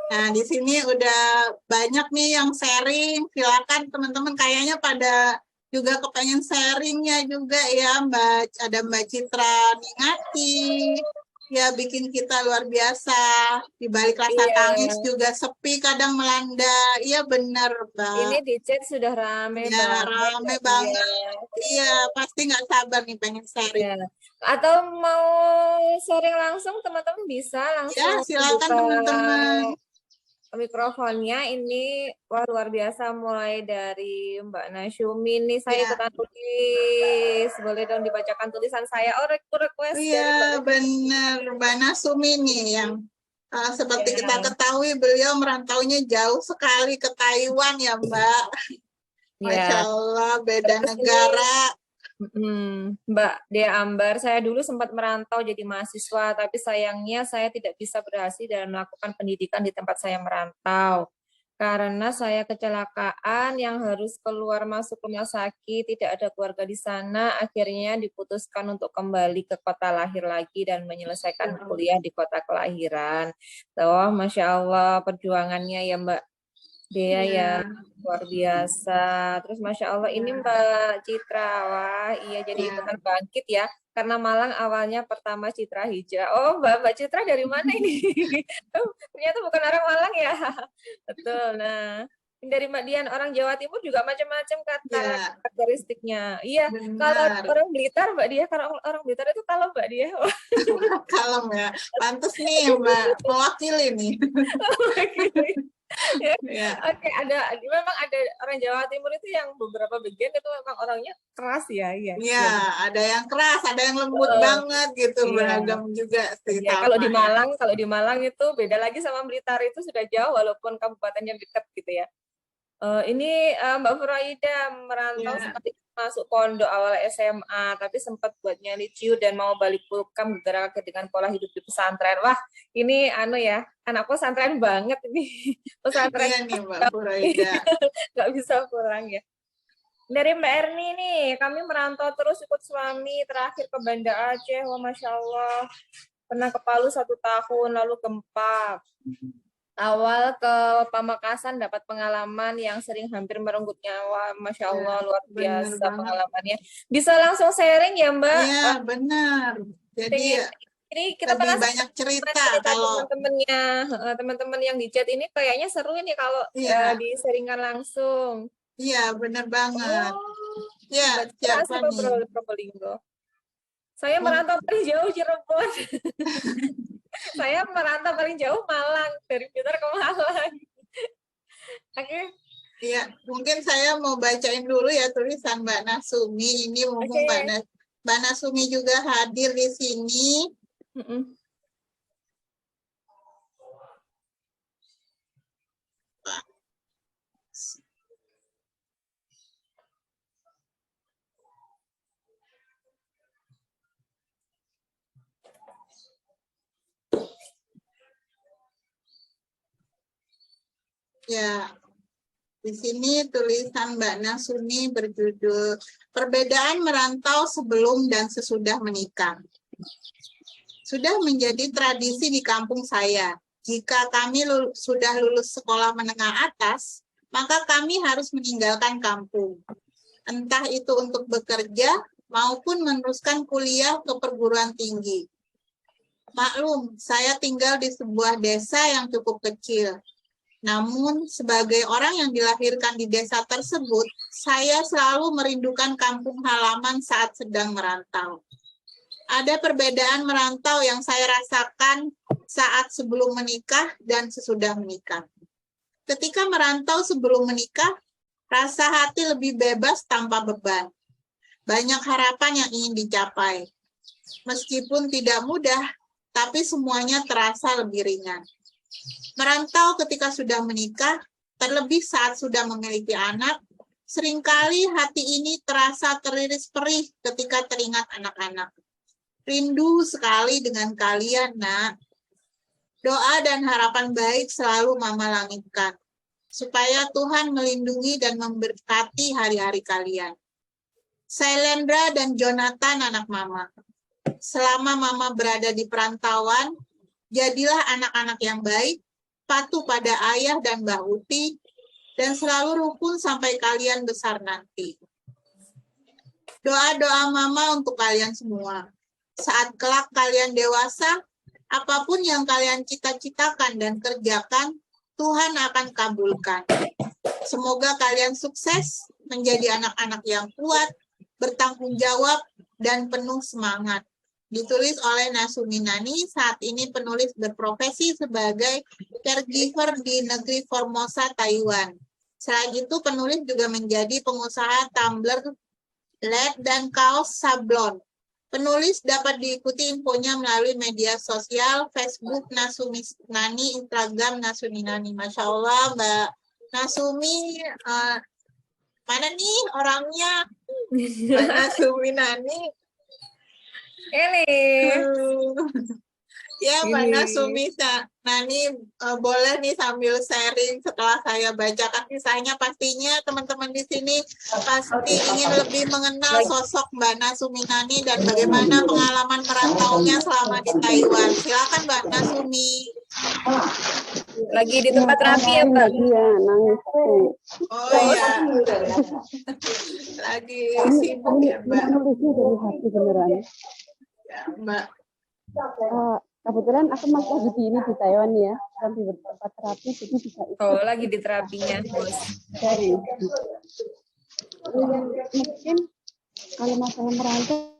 Nah, di sini udah banyak nih yang sharing. Silakan teman-teman, kayaknya pada juga kepengen sharingnya juga ya, Mbak. Ada Mbak Citra Ningati, ya bikin kita luar biasa. Di balik rasa tangis juga sepi kadang melanda. Iya benar, Mbak. Ini di chat sudah rame Ya, banget. rame banget. Iya, pasti nggak sabar nih pengen sharing. Ya. Atau mau sharing langsung, teman-teman bisa langsung Ya, silakan buka teman-teman. mikrofonnya. Ini wah, luar biasa, mulai dari Mbak Nasyumi nih, saya Ya. ikutan tulis. Boleh dong dibacakan tulisan saya. Oh, request dari Mbak Iya, Nasyumi. benar. Mbak Nasumi nih yang seperti Ya. kita ketahui beliau merantaunya jauh sekali ke Taiwan ya, Mbak. Masya Ya. Allah, beda Terus negara. Mbak Dea Ambar, saya dulu sempat merantau jadi mahasiswa, tapi sayangnya saya tidak bisa berhasil dalam melakukan pendidikan di tempat saya merantau. Karena saya kecelakaan yang harus keluar masuk rumah sakit, tidak ada keluarga di sana, akhirnya diputuskan untuk kembali ke kota lahir lagi dan menyelesaikan kuliah di kota kelahiran. Wah, Masya Allah, perjuangannya ya Mbak Dea ya, luar biasa. Terus Masya Allah, ini Mbak Citra, wah iya jadi ikutan bangkit ya. Karena Malang awalnya pertama Citra Hijrah. Oh Mbak Citra dari mana ini? Ternyata bukan orang Malang ya. Betul, nah. Ini dari Mbak Dian, orang Jawa Timur juga macam-macam karakteristiknya. Iya, kalau orang Blitar Mbak Dia, kalau orang Blitar itu kalau Mbak Dia. Kalem ya, pantas nih Mbak, mewakili nih. Ya. Oke, memang ada orang Jawa Timur itu yang beberapa bagian itu memang orangnya keras ya. Iya, ada yang keras, ada yang lembut banget gitu, beragam juga sih. Ya, kalau di Malang itu beda lagi sama Blitar, itu sudah jauh walaupun kabupatennya dekat gitu ya. Ini Mbak Furaida merantau seperti masuk pondok awal SMA, tapi sempat buat nyali ciu dan mau balik Pulkam gara-gara dengan pola hidup di pesantren. Wah, ini anak pesantren banget ini. Pesantren. Iya nih Mbak Furaida. Nggak bisa pulang ya. Dari Mbak Erni nih, kami merantau terus ikut suami, terakhir ke Banda Aceh. Wah, Masya Allah. Pernah ke Palu 1 tahun, lalu gempa. Awal ke Pamekasan dapat pengalaman yang sering hampir merenggut nyawa. Masya Allah, luar biasa pengalamannya. Bisa langsung sharing ya Mbak? Iya, benar. Jadi ini kita lebih banyak cerita kalau teman-teman yang di chat ini kayaknya seru ini kalau di-sharingkan langsung. Iya, benar banget. Iya, siapa nih? Probolinggo. Saya merantau paling jauh Cirebon. Saya merantau paling jauh Malang, dari Blitar ke Malang. Oke. Iya, mungkin saya mau bacain dulu ya tulisan Mbak Nasumi. Ini mumpung Mbak Nasumi juga hadir di sini. Ya, di sini tulisan Mbak Nasumi berjudul Perbedaan Merantau Sebelum dan Sesudah Menikah. Sudah menjadi tradisi di kampung saya. Jika kami sudah lulus sekolah menengah atas, maka kami harus meninggalkan kampung. Entah itu untuk bekerja maupun meneruskan kuliah ke perguruan tinggi. Maklum, saya tinggal di sebuah desa yang cukup kecil. Namun, sebagai orang yang dilahirkan di desa tersebut, saya selalu merindukan kampung halaman saat sedang merantau. Ada perbedaan merantau yang saya rasakan saat sebelum menikah dan sesudah menikah. Ketika merantau sebelum menikah, rasa hati lebih bebas tanpa beban. Banyak harapan yang ingin dicapai. Meskipun tidak mudah, tapi semuanya terasa lebih ringan. Merantau ketika sudah menikah, terlebih saat sudah memiliki anak, Seringkali hati ini terasa teriris perih ketika teringat anak-anak. Rindu sekali dengan kalian, Nak. Doa dan harapan baik selalu Mama langitkan, supaya Tuhan melindungi dan memberkati hari-hari kalian. Sailendra dan Jonathan anak Mama. Selama Mama berada di perantauan, jadilah anak-anak yang baik, patuh pada ayah dan Mbak Uti, dan selalu rukun sampai kalian besar nanti. Doa-doa Mama untuk kalian semua. Saat kelak kalian dewasa, apapun yang kalian cita-citakan dan kerjakan, Tuhan akan kabulkan. Semoga kalian sukses, menjadi anak-anak yang kuat, bertanggung jawab, dan penuh semangat. Ditulis oleh Nasumi Nani, saat ini penulis berprofesi sebagai caregiver di negeri Formosa, Taiwan. Selain itu, penulis juga menjadi pengusaha tumbler, LED, dan kaos sablon. Penulis dapat diikuti infonya melalui media sosial, Facebook Nasumi Nani, Instagram Nasumi Nani. Masya Allah, Mbak Nasumi, mana nih orangnya? Mbak Nasumi Nani. Ini. Ya, Mbak Nasumi Nani boleh nih sambil sharing setelah saya bacakan kisahnya. Pastinya teman-teman di sini pasti ingin lebih mengenal sosok Mbak Nasumi Nani dan bagaimana pengalaman merantaunya selama di Taiwan. Silakan Mbak Nasumi. Lagi di tempat terapi ya, Mbak? Iya, nangis. Oh iya. Lagi sibuk ya, Mbak. Nulisnya dari hati beneran. Ya, Mbak. Kebetulan aku masih di sini di Taiwan ya, dan di tempat terapi, jadi bisa ikut. Oh, lagi di terapinya, Bos. Dari mungkin kalau masalah merantau,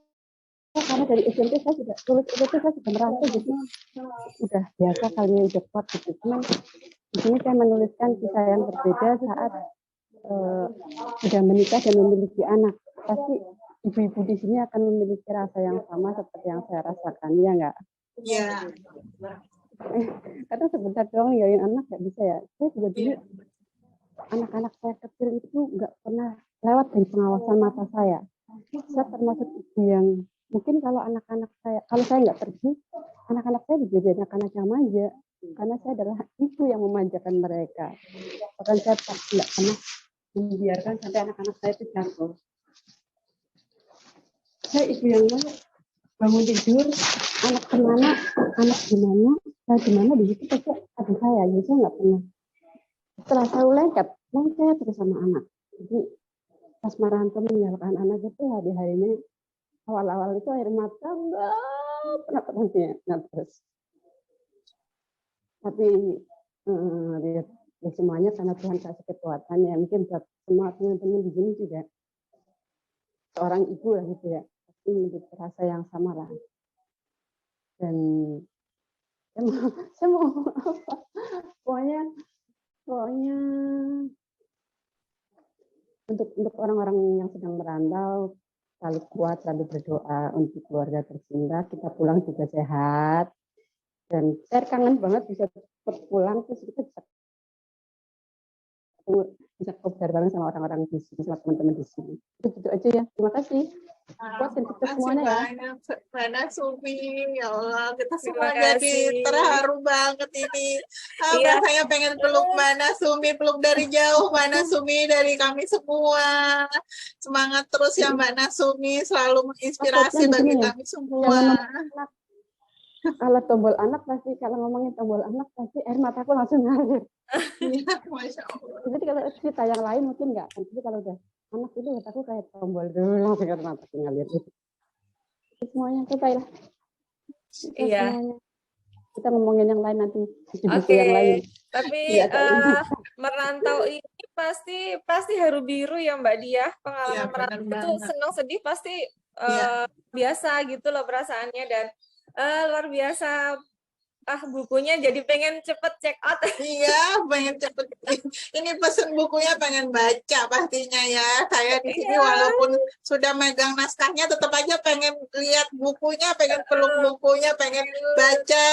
karena dari SMP saya sudah lulus SMP saya sudah merantau, jadi sudah biasa kali ya, udah kuat gitu. Cuman di sini saya menuliskan kisah yang berbeda saat sudah menikah dan memiliki anak. Pasti ibu-ibu di sini akan memiliki rasa yang sama seperti yang saya rasakan, ya enggak? Iya. Karena sebentar doang ninggalin anak nggak bisa ya. Saya juga dulu anak-anak saya kecil itu nggak pernah lewat dari pengawasan mata saya. Saya termasuk ibu yang mungkin kalau anak-anak saya, kalau saya nggak pergi, anak-anak saya jadi anak-anak yang manja. Karena saya adalah ibu yang memanjakan mereka. Bahkan saya tidak pernah membiarkan sampai anak-anak saya itu jatuh. Saya ibu yang bangun tidur, anak kemana, anak gimana, saya gimana, di situ pasti ada saya. Jadi saya nggak pernah. Setelah saya lengket saya terus sama anak. Jadi pas merantau meninggalkan anak itu hari-harinya awal-awal itu air mata nggak pernah terus. Tapi ya semuanya karena Tuhan kasih kekuatan ya, mungkin buat semua teman-teman di sini juga seorang ibu lah gitu ya, pasti memiliki rasa yang sama lah. Dan saya mau pokoknya untuk orang-orang yang sedang merantau, selalu kuat, selalu berdoa untuk keluarga tercinta, kita pulang juga sehat. Dan saya kangen banget bisa pulang, terus kita bisa kobar bareng sama orang-orang di sini, sama teman-teman di sini. Itu aja ya. Terima kasih. Buat kita semuanya ya. Mbak Nasumi, ya Allah, kita semua Terima jadi kasih. terharu banget ini. Iya. Rasanya pengen peluk Mbak Nasumi, peluk dari jauh Mbak Nasumi, dari kami semua. Semangat terus ya Mbak Nasumi, selalu menginspirasi bagi kami semua. Kalau tombol anak pasti, kalau ngomongin tombol anak pasti air mataku langsung ngalir. Iya, Masya Allah. Jadi kalau cerita yang lain mungkin enggak, tapi kalau udah anak itu aku kayak tombol dulu langsung air mataku ngalir. Semuanya selesai lah. Iya. Semuanya. Kita ngomongin yang lain nanti di buku Oke. yang lain. Tapi Iya, merantau ini pasti haru biru ya Mbak Dia. Pengalaman Iya, merantau benar itu banget. senang sedih pasti Iya. biasa gitu loh perasaannya, dan luar biasa. Bukunya jadi pengen cepet check out. Iya, pengen cepet. Ini pesen bukunya pengen baca pastinya ya. Saya di sini walaupun sudah megang naskahnya, tetap aja pengen lihat bukunya, pengen peluk bukunya, pengen baca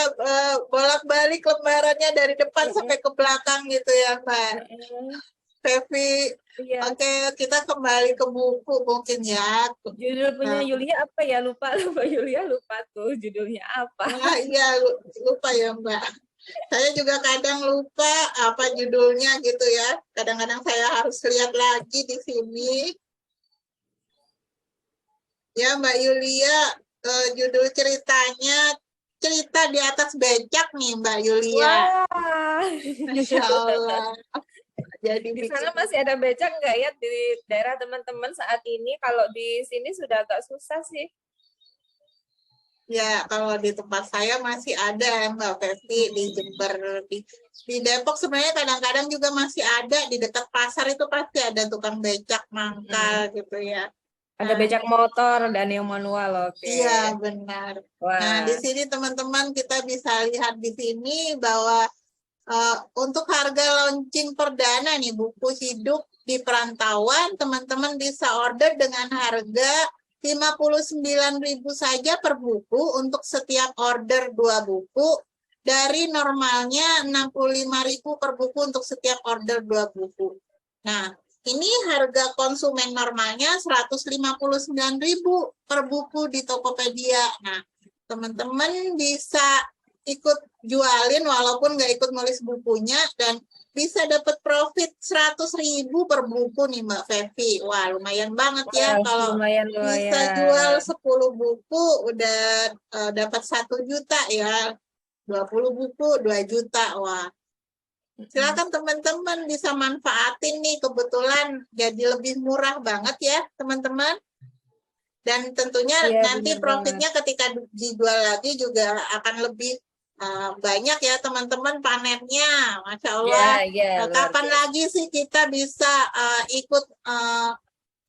bolak-balik lembarannya dari depan sampai ke belakang gitu ya, Mbak. Fevi. Iya, Oke, kita kembali ke buku mungkin ya. judul punya Nah, Yulia apa ya? Lupa Yulia lupa tuh judulnya apa. iya lupa ya Mbak. Saya juga kadang lupa apa judulnya gitu ya. Kadang-kadang saya harus lihat lagi di sini. Ya Mbak Yulia, judul ceritanya Cerita di Atas Becak nih Mbak Yulia. Wah, Masya Allah. Jadi di bikin sana masih ada becak nggak ya di daerah teman-teman saat ini? Kalau di sini sudah agak susah sih. ya kalau di tempat saya masih ada Mbak Fevi di Jember di Depok sebenarnya kadang-kadang juga masih ada di dekat pasar itu pasti ada tukang becak mangkal gitu ya. Ada Nah, becak motor dan yang manual, oke. iya benar. Nah di Wah, sini teman-teman kita bisa lihat di sini bahwa untuk harga launching perdana nih buku hidup di perantauan teman-teman bisa order dengan harga 59.000 saja per buku untuk setiap order 2 buku dari normalnya 65.000 per buku untuk setiap order 2 buku. Nah, ini harga konsumen normalnya 159.000 per buku di Tokopedia. Nah, teman-teman bisa ikut jualin walaupun nggak ikut nulis bukunya dan bisa dapat profit 100.000 per buku nih Mbak Fevi. Wah, lumayan banget ya wah, kalau lumayan bisa lumayan. jual 10 buku udah dapat 1 juta ya. 20 buku 2 juta. Wah, silakan teman-teman bisa manfaatin nih kebetulan jadi lebih murah banget ya teman-teman. Dan tentunya Iya, nanti benar banget. profitnya ketika dijual lagi juga akan lebih banyak ya teman-teman panennya, Masya Ya, Allah. ya, luar Kapan biasa. lagi sih kita bisa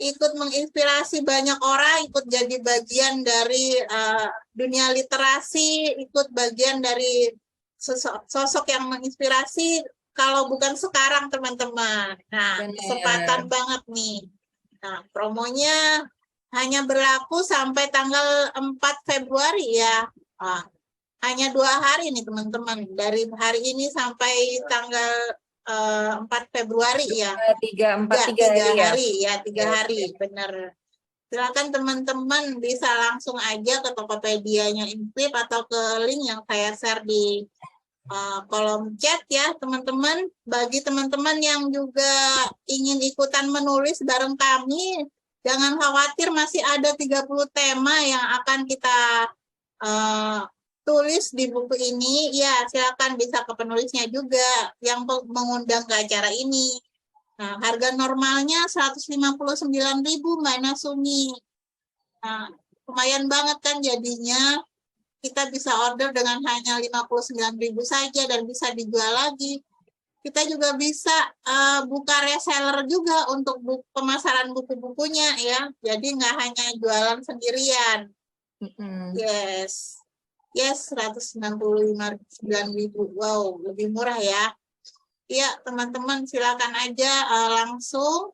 ikut menginspirasi banyak orang, ikut jadi bagian dari dunia literasi, ikut bagian dari sosok yang menginspirasi. Kalau bukan sekarang teman-teman, nah Benar. kesempatan banget nih. Nah promonya hanya berlaku sampai tanggal 4 Februari ya. Ah, hanya 2 hari nih teman-teman. Dari hari ini sampai tanggal 4 Februari ya. 3 Tiga hari ya. hari ya, 3 hari. Oke. Benar. Silakan teman-teman bisa langsung aja ke Tokopedia-nya Inklip atau ke link yang saya share di kolom chat ya teman-teman. Bagi teman-teman yang juga ingin ikutan menulis bareng kami, jangan khawatir masih ada 30 tema yang akan kita tulis di buku ini. Ya, silakan bisa ke penulisnya juga yang mengundang ke acara ini. Nah, harga normalnya 159.000 Mbak Nasumi. Nah, lumayan banget kan jadinya. Kita bisa order dengan hanya 59.000 saja dan bisa dijual lagi. Kita juga bisa buka reseller juga untuk pemasaran buku-bukunya ya. Jadi nggak hanya jualan sendirian. Yes. Yes, 169.000. Wow, lebih murah ya. Iya, teman-teman silakan aja langsung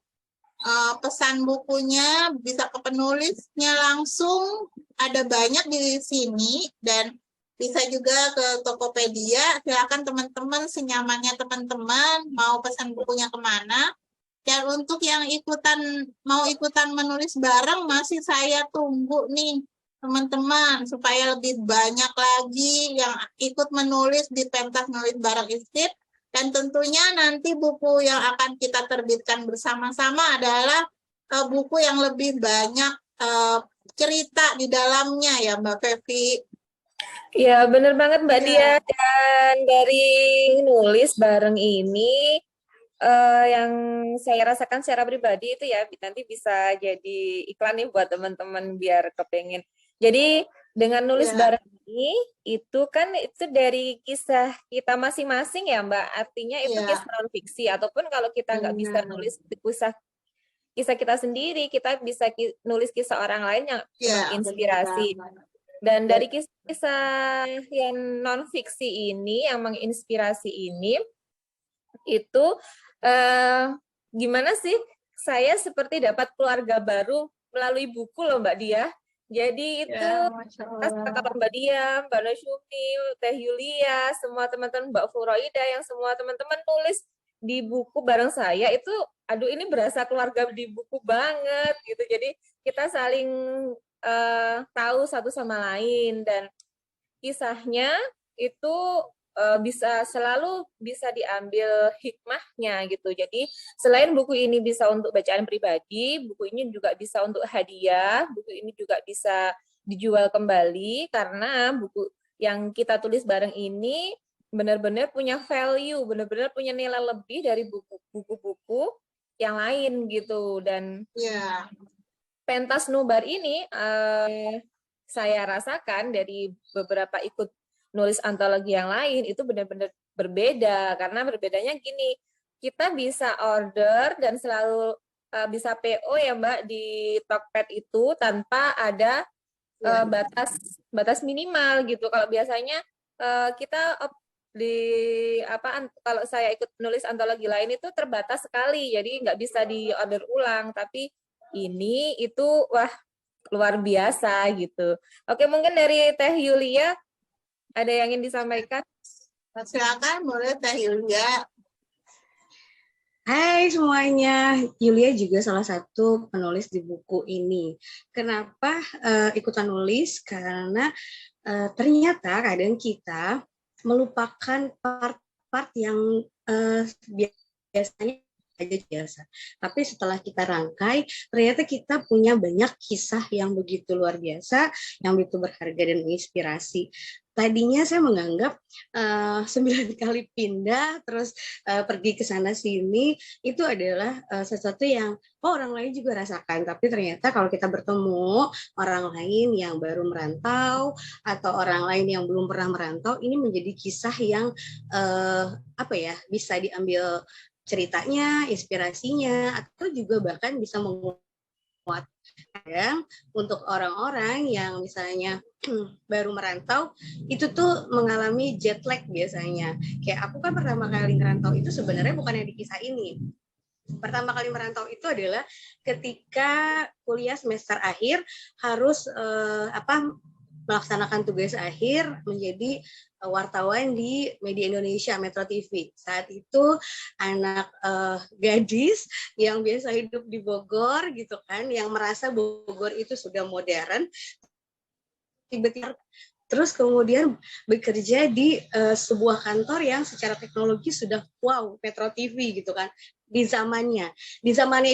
pesan bukunya, bisa ke penulisnya langsung. Ada banyak di sini dan bisa juga ke Tokopedia. Silakan teman-teman senyamannya teman-teman mau pesan bukunya kemana. Dan untuk yang mau ikutan menulis bareng masih saya tunggu nih teman-teman supaya lebih banyak lagi yang ikut menulis di pentas nulis bareng Instip. Dan tentunya nanti buku yang akan kita terbitkan bersama-sama adalah buku yang lebih banyak cerita di dalamnya ya Mbak Fevi. Ya, benar banget Mbak Iya. Dia. Dan dari nulis bareng ini, yang saya rasakan secara pribadi itu ya, nanti bisa jadi iklan nih buat teman-teman biar kepengen. Jadi dengan nulis Ya. bareng ini, itu kan itu dari kisah kita masing-masing ya Mbak. Artinya itu Ya. kisah non fiksi. Ataupun kalau kita nggak bisa nulis kisah kita sendiri, kita bisa nulis kisah orang lain yang Ya, menginspirasi. Dan dari kisah yang non fiksi ini, yang menginspirasi ini, itu gimana sih? Saya seperti dapat keluarga baru melalui buku loh Mbak Dia. Jadi itu kalau Mbak Dia, Mbak Nasyumi, Teh Yulia, semua teman-teman Mbak Furoida yang semua teman-teman nulis di buku bareng saya itu, aduh ini berasa keluarga di buku banget gitu. Jadi kita saling tahu satu sama lain, dan kisahnya itu selalu bisa diambil hikmahnya gitu. Jadi selain buku ini bisa untuk bacaan pribadi, buku ini juga bisa untuk hadiah, buku ini juga bisa dijual kembali, karena buku yang kita tulis bareng ini benar-benar punya value, benar-benar punya nilai lebih dari buku-buku yang lain gitu. Dan Ya, pentas nobar ini saya rasakan dari beberapa ikut nulis antologi yang lain itu benar-benar berbeda, karena berbedanya gini, kita bisa order dan selalu bisa PO ya Mbak di Tokped itu tanpa ada batas minimal gitu. Kalau biasanya kita kalau saya ikut nulis antologi lain itu terbatas sekali, jadi nggak bisa di order ulang. Tapi ini itu wah luar biasa gitu. Oke, mungkin dari Teh Yulia ada yang ingin disampaikan? silakan boleh Teh Yulia. Hai semuanya, Yulia juga salah satu penulis di buku ini. Kenapa ikutan nulis? Karena ternyata kadang kita melupakan part-part yang biasanya aja biasa. Tapi setelah kita rangkai, ternyata kita punya banyak kisah yang begitu luar biasa, yang begitu berharga dan menginspirasi. Tadinya saya menganggap 9 kali pindah, terus pergi ke sana sini, itu adalah sesuatu yang orang lain juga rasakan. Tapi ternyata kalau kita bertemu orang lain yang baru merantau, atau orang lain yang belum pernah merantau, ini menjadi kisah yang bisa diambil ceritanya, inspirasinya, atau juga bahkan bisa menguatkan untuk orang-orang yang misalnya baru merantau, itu tuh mengalami jet lag biasanya. Kayak aku kan pertama kali merantau itu sebenarnya bukan yang di kisah ini. Pertama kali merantau itu adalah ketika kuliah semester akhir harus melaksanakan tugas akhir menjadi wartawan di Media Indonesia Metro TV. Saat itu anak gadis yang biasa hidup di Bogor gitu kan, yang merasa Bogor itu sudah modern, tiba-tiba terus kemudian bekerja di sebuah kantor yang secara teknologi sudah wow, Metro TV gitu kan. Di zamannya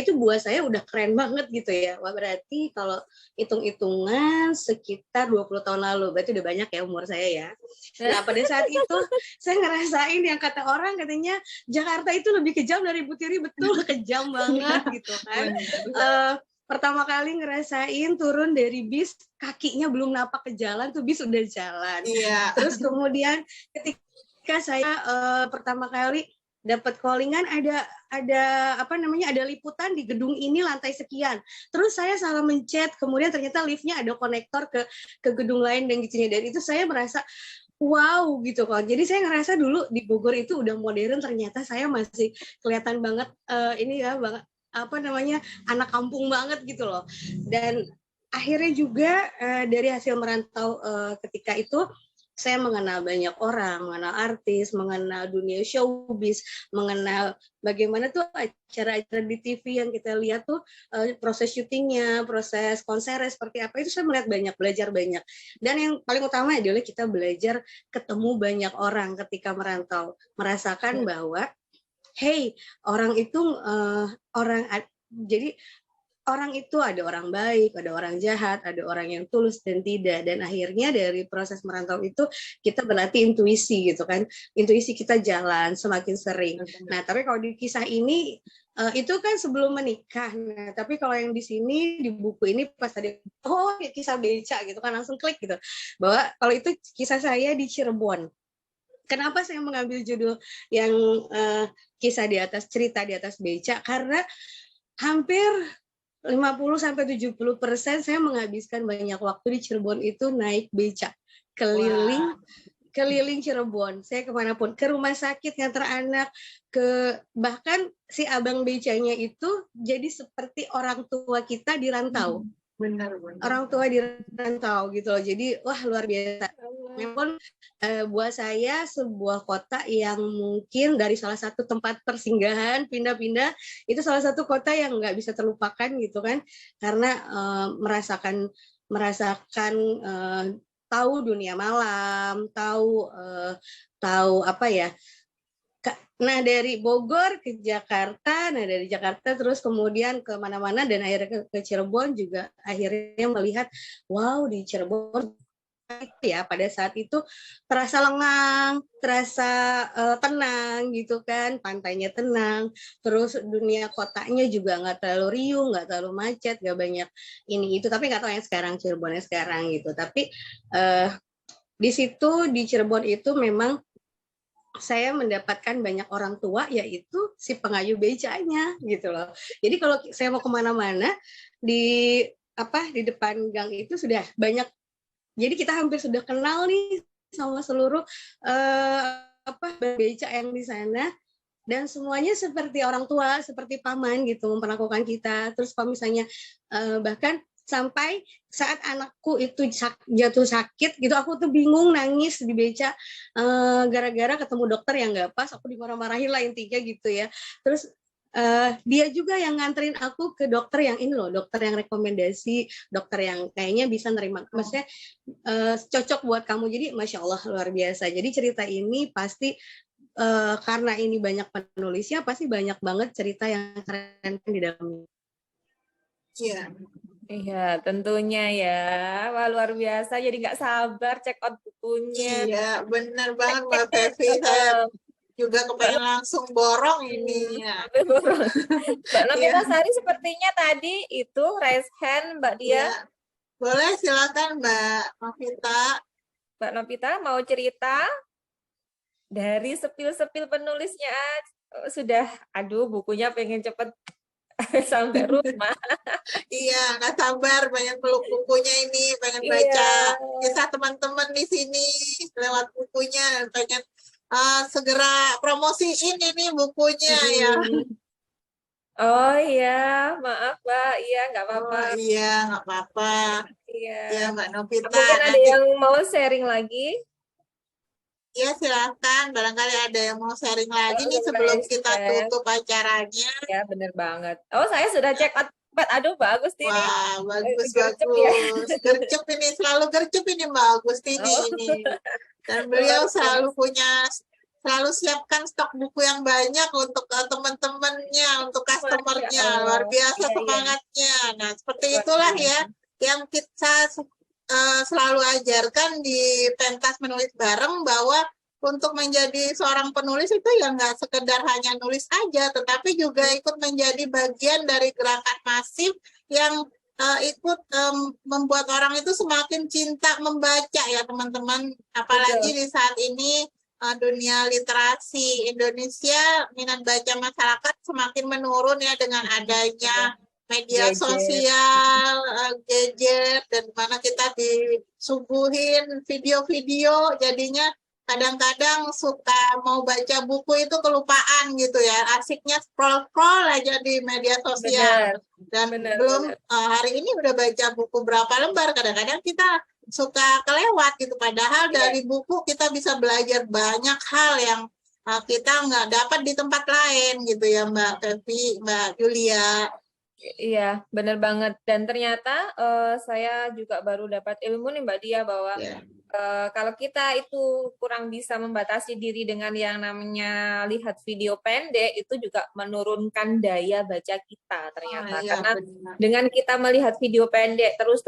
itu buat saya udah keren banget gitu ya. Wah, berarti kalau hitung-hitungan sekitar 20 tahun lalu, berarti udah banyak ya umur saya ya. Nah, pada saat itu saya ngerasain yang kata orang katanya Jakarta itu lebih kejam dari Butiri, betul kejam banget gitu kan. Pertama kali ngerasain turun dari bis, kakinya belum napak ke jalan tuh bis udah jalan. Iya. Terus kemudian ketika saya pertama kali dapat callingan ada liputan di gedung ini lantai sekian. Terus saya salah mencet, kemudian ternyata liftnya ada konektor ke gedung lain dan gitu. Dan itu saya merasa wow gitu kan. Jadi saya ngerasa dulu di Bogor itu udah modern, ternyata saya masih kelihatan banget anak kampung banget gitu loh. Dan akhirnya juga dari hasil merantau ketika itu saya mengenal banyak orang, mengenal artis, mengenal dunia showbiz, mengenal bagaimana tuh acara-acara di TV yang kita lihat tuh proses syutingnya, proses konsernya seperti apa, itu saya belajar banyak. Dan yang paling utama adalah kita belajar ketemu banyak orang ketika merantau, merasakan bahwa hey, orang itu jadi orang itu ada orang baik, ada orang jahat, ada orang yang tulus dan tidak. Dan akhirnya dari proses merantau itu kita berlatih intuisi gitu kan. Intuisi kita jalan semakin sering. Nah, tapi kalau di kisah ini itu kan sebelum menikah. Nah, tapi kalau yang di sini di buku ini pas ada kisah beca gitu kan, langsung klik gitu. Bahwa kalau itu kisah saya di Cirebon. Kenapa saya mengambil judul yang kisah di atas, cerita di atas beca? Karena hampir 50-70% saya menghabiskan banyak waktu di Cirebon itu naik beca, keliling Cirebon. Saya kemanapun, ke rumah sakit, nganter anak, bahkan si abang becanya itu jadi seperti orang tua kita di rantau. Benar. orang tua di rantau gitu loh. Jadi wah luar biasa. Memang buat saya sebuah kota yang mungkin dari salah satu tempat persinggahan pindah-pindah itu salah satu kota yang nggak bisa terlupakan gitu kan, karena merasakan tahu dunia malam, tahu apa ya. Nah dari Bogor ke Jakarta, nah dari Jakarta terus kemudian ke mana-mana dan akhirnya ke Cirebon juga akhirnya melihat wow di Cirebon ya pada saat itu terasa lengang, terasa tenang gitu kan, pantainya tenang, terus dunia kotanya juga nggak terlalu riuh, nggak terlalu macet, nggak banyak ini itu, tapi nggak tahu yang sekarang Cirebonnya sekarang gitu. Tapi di situ di Cirebon itu memang saya mendapatkan banyak orang tua yaitu si pengayuh becanya gitu loh. Jadi kalau saya mau kemana-mana di depan gang itu sudah banyak. Jadi kita hampir sudah kenal nih sama seluruh beca yang di sana dan semuanya seperti orang tua, seperti paman gitu memperlakukan kita. Terus kalau misalnya bahkan sampai saat anakku itu jatuh sakit gitu, aku tuh bingung nangis di beca gara-gara ketemu dokter yang nggak pas, aku dimarah-marahin lah intinya gitu ya. Terus dia juga yang nganterin aku ke dokter yang ini loh, dokter yang rekomendasi, dokter yang kayaknya bisa nerima, maksudnya cocok buat kamu. Jadi masya Allah luar biasa. Jadi cerita ini pasti karena ini banyak penulisnya, pasti banyak banget cerita yang keren di dalamnya. Iya. Iya, tentunya ya. Wah, luar biasa. Jadi nggak sabar check out bukunya. Iya, benar banget Mbak Fevi. Saya juga kepengen langsung borong ini ya. Mbak Novita Sari sepertinya tadi itu raise hand Mbak Dia. Iya. Boleh silakan Mbak Novita. Mbak Novita mau cerita dari sepil-sepil penulisnya sudah, aduh bukunya pengen cepet sampai rumah. Iya, nggak sabar pengen peluk bukunya ini, pengen baca kisah teman-teman di sini lewat bukunya, pengen segera promosiin ini bukunya ya. Oh iya, maaf Mbak, iya nggak apa-apa. Oh iya, nggak apa-apa. Iya. Ya Mbak Novita. Mungkin ada nanti... yang mau sharing lagi? Ya silahkan, barangkali ada yang mau sharing lagi nih sebelum kita tutup acaranya. Ya bener banget. Oh saya sudah cek out. Aduh Mbak Agustini. Wah bagus bagus. Gercep ini, selalu gercep ini Mbak Agustini ini. Dan beliau selalu siapkan stok buku yang banyak untuk teman-temannya, untuk customernya. Luar biasa semangatnya. Nah seperti itulah ya yang kita selalu ajarkan di pentas menulis bareng, bahwa untuk menjadi seorang penulis itu ya nggak sekedar hanya nulis aja, tetapi juga ikut menjadi bagian dari gerakan masif yang ikut membuat orang itu semakin cinta membaca ya teman-teman. Apalagi di saat ini dunia literasi Indonesia, minat baca masyarakat semakin menurun ya dengan adanya media sosial, gadget, dan mana kita disuguhin video-video, jadinya kadang-kadang suka mau baca buku itu kelupaan gitu ya, asiknya scroll-scroll aja di media sosial. Dan belum hari ini udah baca buku berapa lembar, kadang-kadang kita suka kelewat gitu, padahal dari buku kita bisa belajar banyak hal yang kita nggak dapat di tempat lain gitu ya Mbak Fevi, Mbak Julia. Iya, benar banget. Dan ternyata saya juga baru dapat ilmu nih Mbak Dia, bahwa kalau kita itu kurang bisa membatasi diri dengan yang namanya lihat video pendek, itu juga menurunkan daya baca kita ternyata. Karena dengan kita melihat video pendek terus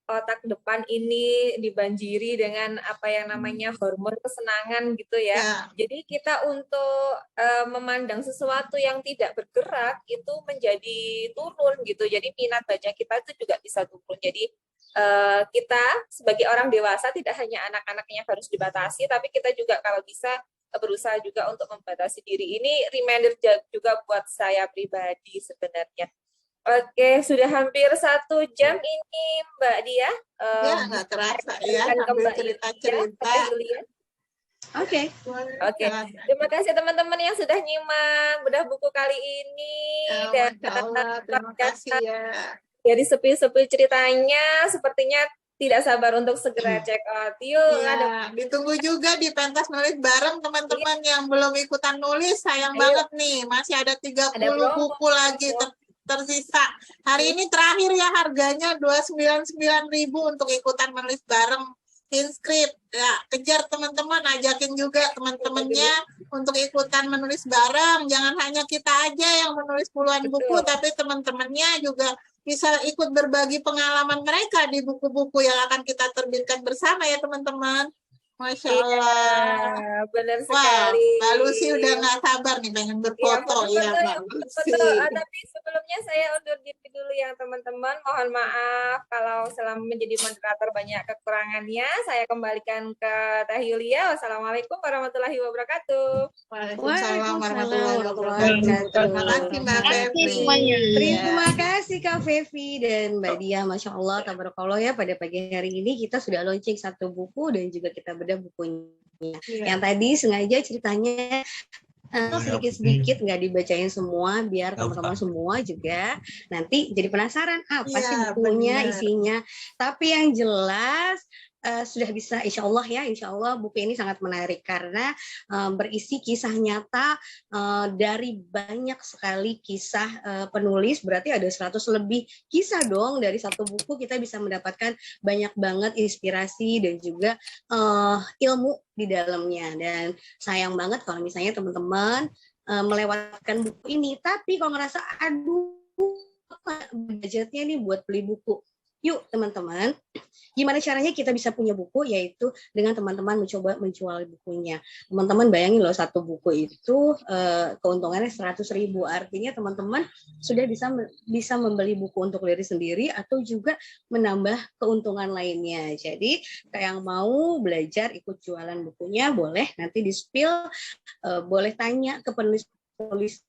otak depan ini dibanjiri dengan apa yang namanya hormon kesenangan gitu ya. Jadi kita untuk memandang sesuatu yang tidak bergerak itu menjadi turun gitu. Jadi minat baca kita itu juga bisa turun. Jadi kita sebagai orang dewasa tidak hanya anak-anaknya harus dibatasi, tapi kita juga kalau bisa berusaha juga untuk membatasi diri. Ini reminder juga buat saya pribadi sebenarnya. Oke, sudah hampir 1 jam ini Mbak Dia. Ya, nggak terasa ya, sambil cerita-cerita. Oke. Terima kasih teman-teman yang sudah nyimak bedah buku kali ini. Dan terima kasih ya. Dari sepi-sepi ceritanya, sepertinya tidak sabar untuk segera check out. Yuk, Ya, ditunggu juga di pentas nulis bareng teman-teman yang belum ikutan nulis, sayang Ayo. banget nih, masih ada 30 promo. buku lagi tersisa. Hari ini terakhir ya, harganya 299.000 untuk ikutan menulis bareng inskrip. Ya, kejar teman-teman, ajakin juga teman-temannya untuk ikutan menulis bareng. Jangan hanya kita aja yang menulis puluhan buku, tapi teman-temannya juga bisa ikut berbagi pengalaman mereka di buku-buku yang akan kita terbitkan bersama ya teman-teman. Masya Allah. Iya, benar Wah, sekali. Mbak Lucy udah nggak sabar nih pengen berfoto ya, Mbak Lucy. Tapi sebelumnya saya undur diri dulu ya teman-teman. Mohon maaf kalau selama menjadi moderator banyak kekurangannya. Saya kembalikan ke Teh Yulia. Wassalamualaikum warahmatullahi wabarakatuh. Waalaikumsalam warahmatullahi wabarakatuh. Terima kasih Mbak Fevi. Terima kasih Kak Fevi dan Mbak Dia. Masya Allah, tabarakallah ya, pada pagi hari ini kita sudah launching satu buku dan juga kita bedah bukunya. Yang tadi sengaja ceritanya sedikit-sedikit nggak dibacain semua biar teman-teman semua juga nanti jadi penasaran apa sih bukunya, isinya. Tapi yang jelas sudah bisa, insya Allah buku ini sangat menarik karena berisi kisah nyata dari banyak sekali kisah penulis. Berarti ada 100 lebih kisah dong. Dari satu buku kita bisa mendapatkan banyak banget inspirasi dan juga ilmu di dalamnya. Dan sayang banget kalau misalnya teman-teman melewatkan buku ini, tapi kalau ngerasa aduh budgetnya nih buat beli buku, yuk teman-teman, gimana caranya kita bisa punya buku, yaitu dengan teman-teman mencoba menjual bukunya. Teman-teman bayangin loh, satu buku itu keuntungannya 100.000, artinya teman-teman sudah bisa membeli buku untuk diri sendiri atau juga menambah keuntungan lainnya. Jadi kayak yang mau belajar ikut jualan bukunya boleh nanti di spill, boleh tanya ke penulis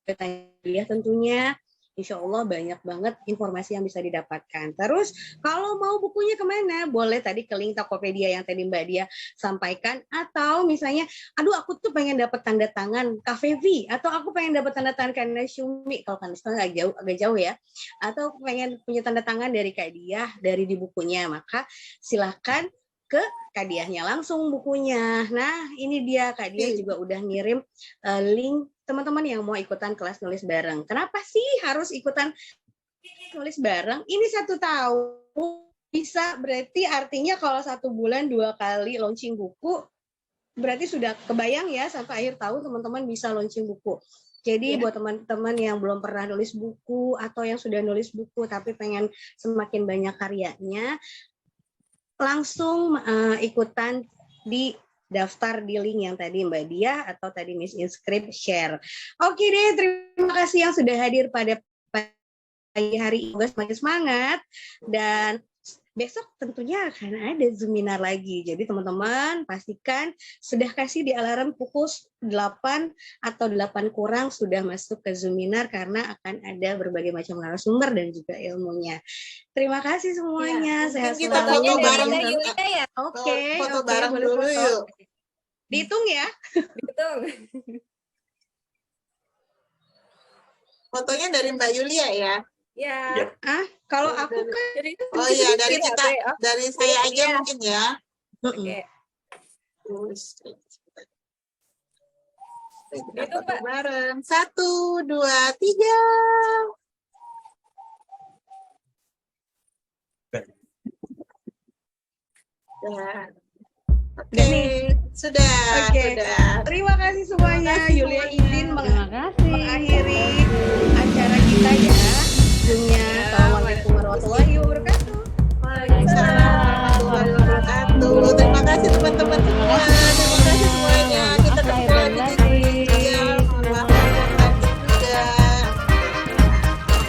tanya tentunya. Insya Allah banyak banget informasi yang bisa didapatkan. Terus kalau mau bukunya kemana? Boleh tadi ke link Tokopedia yang tadi Mbak Dia sampaikan. Atau misalnya, aduh aku tuh pengen dapat tanda tangan Kak Fevi, atau aku pengen dapat tanda tangan Kak Nasyumi, kalau kan agak jauh ya. Atau pengen punya tanda tangan dari Kak Dia, dari di bukunya. Maka silakan ke Kak Diahnya langsung bukunya. Nah ini dia, Kak Dia juga udah ngirim link teman-teman yang mau ikutan kelas nulis bareng. Kenapa sih harus ikutan nulis bareng? Ini 1 tahun bisa, berarti artinya kalau 1 bulan 2 kali launching buku, berarti sudah kebayang ya sampai akhir tahun teman-teman bisa launching buku. Jadi buat teman-teman yang belum pernah nulis buku atau yang sudah nulis buku tapi pengen semakin banyak karyanya, langsung ikutan di daftar di link yang tadi Mbak Dia atau tadi Miss Inscript share. Oke deh, terima kasih yang sudah hadir pada pagi hari ini. Semakin semangat, dan besok tentunya akan ada Zoominar lagi. Jadi teman-teman pastikan sudah kasih di alarm pukul 8 atau 8 kurang sudah masuk ke Zoominar karena akan ada berbagai macam narasumber dan juga ilmunya. Terima kasih semuanya. Sehat kita selalu. foto bareng. Oke, foto bareng boleh dulu foto. yuk. Dihitung ya. Dihitung. Fotonya dari Mbak Yulia ya. Ya. Kalau aku kan Oh iya, dari kita, dari saya aja mungkin ya. Oke. Kita foto bareng. 1, 2, 3. Oke, sudah. Terima kasih semuanya. Yulia izin mengakhiri acara kita ya. Assalamualaikum warahmatullahi wabarakatuh. Waalaikumsalam warahmatullahi wabarakatuh. Terima kasih teman-teman semua. Terima kasih semuanya. Kita ketemu lagi di Zoom. Maaf juga. Terima kasih.